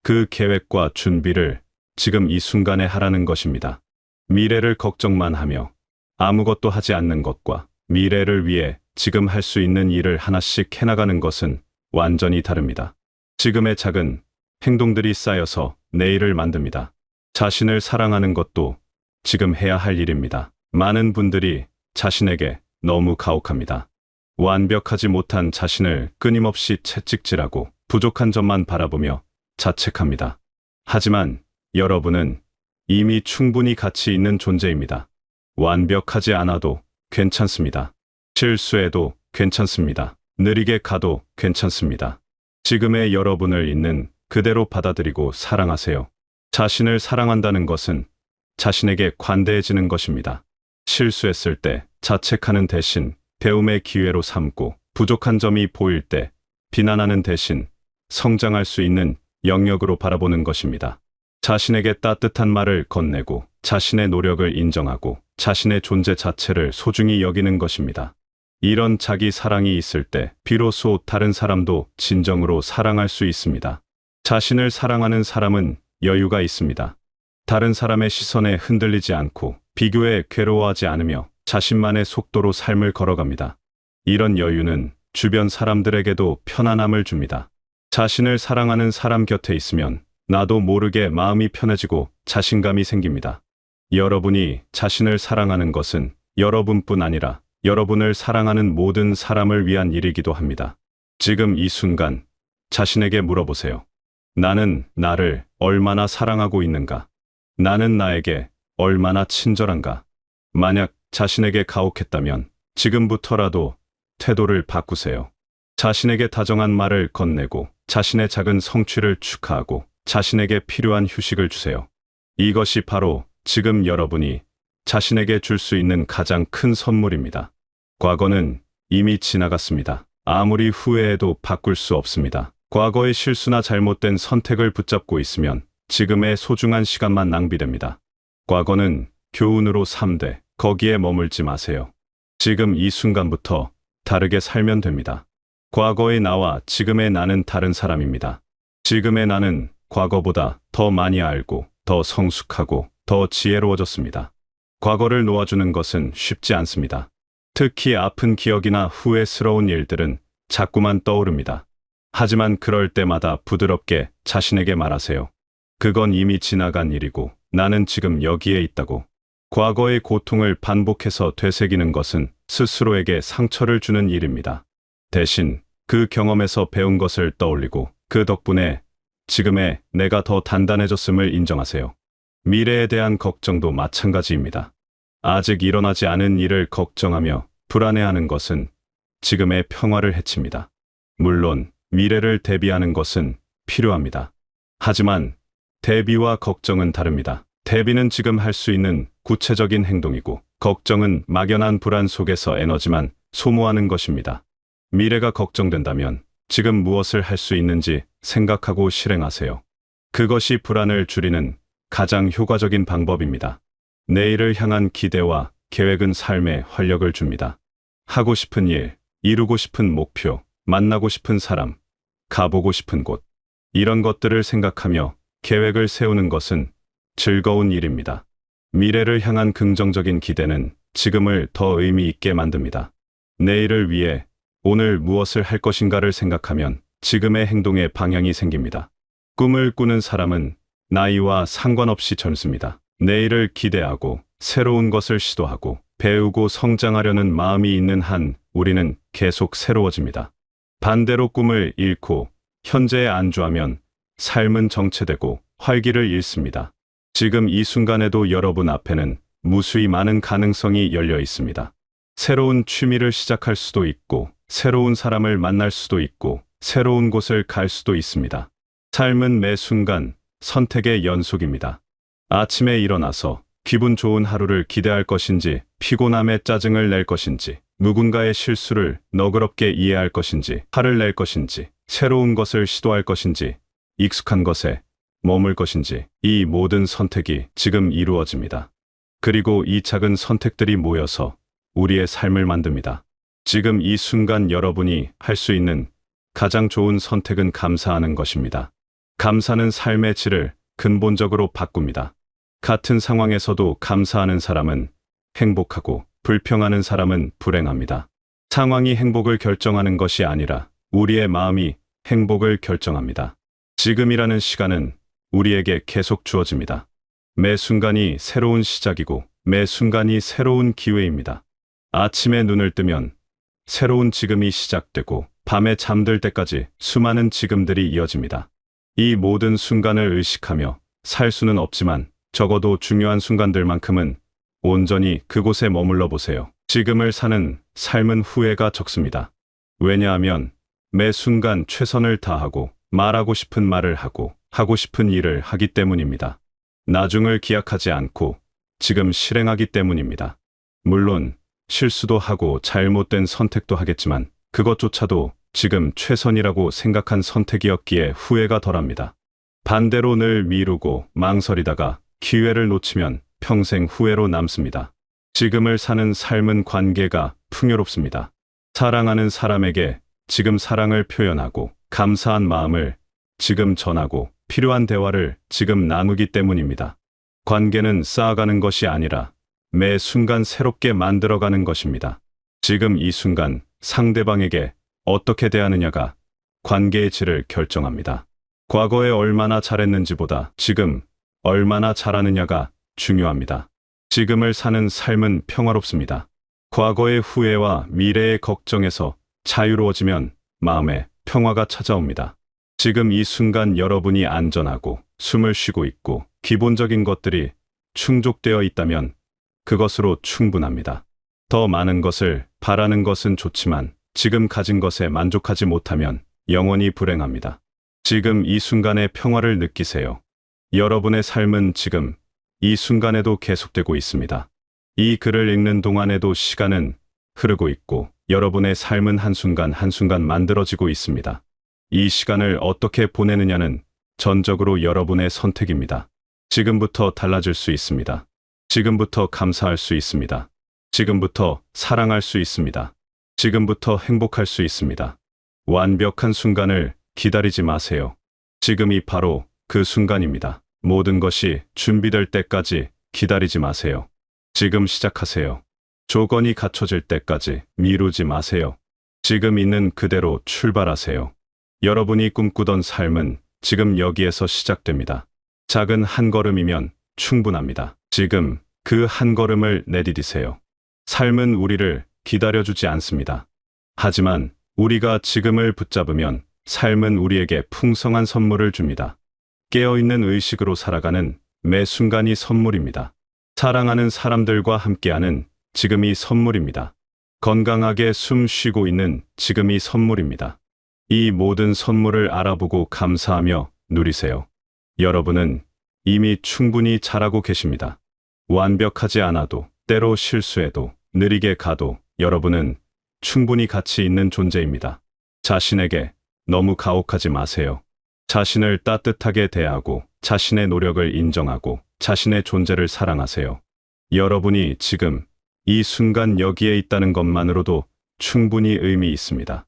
그 계획과 준비를 지금 이 순간에 하라는 것입니다. 미래를 걱정만 하며 아무것도 하지 않는 것과 미래를 위해 지금 할 수 있는 일을 하나씩 해나가는 것은 완전히 다릅니다. 지금의 작은 행동들이 쌓여서 내일을 만듭니다. 자신을 사랑하는 것도 지금 해야 할 일입니다. 많은 분들이 자신에게 너무 가혹합니다. 완벽하지 못한 자신을 끊임없이 채찍질하고 부족한 점만 바라보며 자책합니다. 하지만 여러분은 이미 충분히 가치 있는 존재입니다. 완벽하지 않아도 괜찮습니다. 실수해도 괜찮습니다. 느리게 가도 괜찮습니다. 지금의 여러분을 있는 그대로 받아들이고 사랑하세요. 자신을 사랑한다는 것은 자신에게 관대해지는 것입니다. 실수했을 때 자책하는 대신 배움의 기회로 삼고 부족한 점이 보일 때 비난하는 대신 성장할 수 있는 영역으로 바라보는 것입니다. 자신에게 따뜻한 말을 건네고 자신의 노력을 인정하고 자신의 존재 자체를 소중히 여기는 것입니다. 이런 자기 사랑이 있을 때 비로소 다른 사람도 진정으로 사랑할 수 있습니다. 자신을 사랑하는 사람은 여유가 있습니다. 다른 사람의 시선에 흔들리지 않고 비교에 괴로워하지 않으며 자신만의 속도로 삶을 걸어갑니다. 이런 여유는 주변 사람들에게도 편안함을 줍니다. 자신을 사랑하는 사람 곁에 있으면 나도 모르게 마음이 편해지고 자신감이 생깁니다. 여러분이 자신을 사랑하는 것은 여러분뿐 아니라 여러분을 사랑하는 모든 사람을 위한 일이기도 합니다. 지금 이 순간 자신에게 물어보세요. 나는 나를 얼마나 사랑하고 있는가? 나는 나에게 얼마나 친절한가? 만약 자신에게 가혹했다면 지금부터라도 태도를 바꾸세요. 자신에게 다정한 말을 건네고 자신의 작은 성취를 축하하고 자신에게 필요한 휴식을 주세요. 이것이 바로 지금 여러분이 자신에게 줄 수 있는 가장 큰 선물입니다. 과거는 이미 지나갔습니다. 아무리 후회해도 바꿀 수 없습니다. 과거의 실수나 잘못된 선택을 붙잡고 있으면 지금의 소중한 시간만 낭비됩니다. 과거는 교훈으로 삼되 거기에 머물지 마세요. 지금 이 순간부터 다르게 살면 됩니다. 과거의 나와 지금의 나는 다른 사람입니다. 지금의 나는 과거보다 더 많이 알고 더 성숙하고 더 지혜로워졌습니다. 과거를 놓아주는 것은 쉽지 않습니다. 특히 아픈 기억이나 후회스러운 일들은 자꾸만 떠오릅니다. 하지만 그럴 때마다 부드럽게 자신에게 말하세요. 그건 이미 지나간 일이고 나는 지금 여기에 있다고. 과거의 고통을 반복해서 되새기는 것은 스스로에게 상처를 주는 일입니다. 대신 그 경험에서 배운 것을 떠올리고 그 덕분에 지금의 내가 더 단단해졌음을 인정하세요. 미래에 대한 걱정도 마찬가지입니다. 아직 일어나지 않은 일을 걱정하며 불안해하는 것은 지금의 평화를 해칩니다. 물론 미래를 대비하는 것은 필요합니다. 하지만 대비와 걱정은 다릅니다. 대비는 지금 할 수 있는 구체적인 행동이고 걱정은 막연한 불안 속에서 에너지만 소모하는 것입니다. 미래가 걱정된다면 지금 무엇을 할 수 있는지 생각하고 실행하세요. 그것이 불안을 줄이는 가장 효과적인 방법입니다. 내일을 향한 기대와 계획은 삶에 활력을 줍니다. 하고 싶은 일, 이루고 싶은 목표, 만나고 싶은 사람, 가보고 싶은 곳, 이런 것들을 생각하며 계획을 세우는 것은 즐거운 일입니다. 미래를 향한 긍정적인 기대는 지금을 더 의미 있게 만듭니다. 내일을 위해 오늘 무엇을 할 것인가를 생각하면 지금의 행동에 방향이 생깁니다. 꿈을 꾸는 사람은 나이와 상관없이 젊습니다. 내일을 기대하고 새로운 것을 시도하고 배우고 성장하려는 마음이 있는 한 우리는 계속 새로워집니다. 반대로 꿈을 잃고 현재에 안주하면 삶은 정체되고 활기를 잃습니다. 지금 이 순간에도 여러분 앞에는 무수히 많은 가능성이 열려 있습니다. 새로운 취미를 시작할 수도 있고 새로운 사람을 만날 수도 있고 새로운 곳을 갈 수도 있습니다. 삶은 매 순간 선택의 연속입니다. 아침에 일어나서 기분 좋은 하루를 기대할 것인지 피곤함에 짜증을 낼 것인지 누군가의 실수를 너그럽게 이해할 것인지 화를 낼 것인지 새로운 것을 시도할 것인지 익숙한 것에 머물 것인지 이 모든 선택이 지금 이루어집니다. 그리고 이 작은 선택들이 모여서 우리의 삶을 만듭니다. 지금 이 순간 여러분이 할 수 있는 가장 좋은 선택은 감사하는 것입니다. 감사는 삶의 질을 근본적으로 바꿉니다. 같은 상황에서도 감사하는 사람은 행복하고 불평하는 사람은 불행합니다. 상황이 행복을 결정하는 것이 아니라 우리의 마음이 행복을 결정합니다. 지금이라는 시간은 우리에게 계속 주어집니다. 매 순간이 새로운 시작이고 매 순간이 새로운 기회입니다. 아침에 눈을 뜨면 새로운 지금이 시작되고 밤에 잠들 때까지 수많은 지금들이 이어집니다. 이 모든 순간을 의식하며 살 수는 없지만 적어도 중요한 순간들만큼은 온전히 그곳에 머물러 보세요. 지금을 사는 삶은 후회가 적습니다. 왜냐하면 매 순간 최선을 다하고 말하고 싶은 말을 하고 싶은 일을 하기 때문입니다. 나중을 기약하지 않고 지금 실행하기 때문입니다. 물론 실수도 하고 잘못된 선택도 하겠지만 그것조차도 지금 최선이라고 생각한 선택이었기에 후회가 덜합니다. 반대로 늘 미루고 망설이다가 기회를 놓치면 평생 후회로 남습니다. 지금을 사는 삶은 관계가 풍요롭습니다. 사랑하는 사람에게 지금 사랑을 표현하고 감사한 마음을 지금 전하고 필요한 대화를 지금 나누기 때문입니다. 관계는 쌓아가는 것이 아니라 매 순간 새롭게 만들어가는 것입니다. 지금 이 순간 상대방에게 어떻게 대하느냐가 관계의 질을 결정합니다. 과거에 얼마나 잘했는지보다 지금 얼마나 잘하느냐가 중요합니다. 지금을 사는 삶은 평화롭습니다. 과거의 후회와 미래의 걱정에서 자유로워지면 마음에 평화가 찾아옵니다. 지금 이 순간 여러분이 안전하고 숨을 쉬고 있고 기본적인 것들이 충족되어 있다면 그것으로 충분합니다. 더 많은 것을 바라는 것은 좋지만 지금 가진 것에 만족하지 못하면 영원히 불행합니다. 지금 이 순간의 평화를 느끼세요. 여러분의 삶은 지금 이 순간에도 계속되고 있습니다. 이 글을 읽는 동안에도 시간은 흐르고 있고 여러분의 삶은 한순간 한순간 만들어지고 있습니다. 이 시간을 어떻게 보내느냐는 전적으로 여러분의 선택입니다. 지금부터 달라질 수 있습니다. 지금부터 감사할 수 있습니다. 지금부터 사랑할 수 있습니다. 지금부터 행복할 수 있습니다. 완벽한 순간을 기다리지 마세요. 지금이 바로 그 순간입니다. 모든 것이 준비될 때까지 기다리지 마세요. 지금 시작하세요. 조건이 갖춰질 때까지 미루지 마세요. 지금 있는 그대로 출발하세요. 여러분이 꿈꾸던 삶은 지금 여기에서 시작됩니다. 작은 한 걸음이면 충분합니다. 지금 그 한 걸음을 내디디세요. 삶은 우리를 기다려주지 않습니다. 하지만 우리가 지금을 붙잡으면 삶은 우리에게 풍성한 선물을 줍니다. 깨어있는 의식으로 살아가는 매 순간이 선물입니다. 사랑하는 사람들과 함께하는 지금이 선물입니다. 건강하게 숨 쉬고 있는 지금이 선물입니다. 이 모든 선물을 알아보고 감사하며 누리세요. 여러분은 이미 충분히 잘하고 계십니다. 완벽하지 않아도, 때로 실수해도, 느리게 가도 여러분은 충분히 가치 있는 존재입니다. 자신에게 너무 가혹하지 마세요. 자신을 따뜻하게 대하고 자신의 노력을 인정하고 자신의 존재를 사랑하세요. 여러분이 지금 이 순간 여기에 있다는 것만으로도 충분히 의미 있습니다.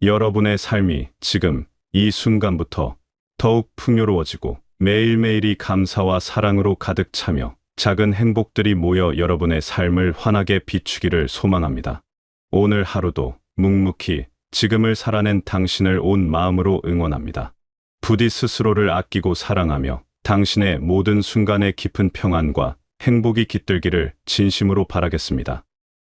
여러분의 삶이 지금 이 순간부터 더욱 풍요로워지고 매일매일이 감사와 사랑으로 가득 차며 작은 행복들이 모여 여러분의 삶을 환하게 비추기를 소망합니다. 오늘 하루도 묵묵히 지금을 살아낸 당신을 온 마음으로 응원합니다. 부디 스스로를 아끼고 사랑하며 당신의 모든 순간에 깊은 평안과 행복이 깃들기를 진심으로 바라겠습니다.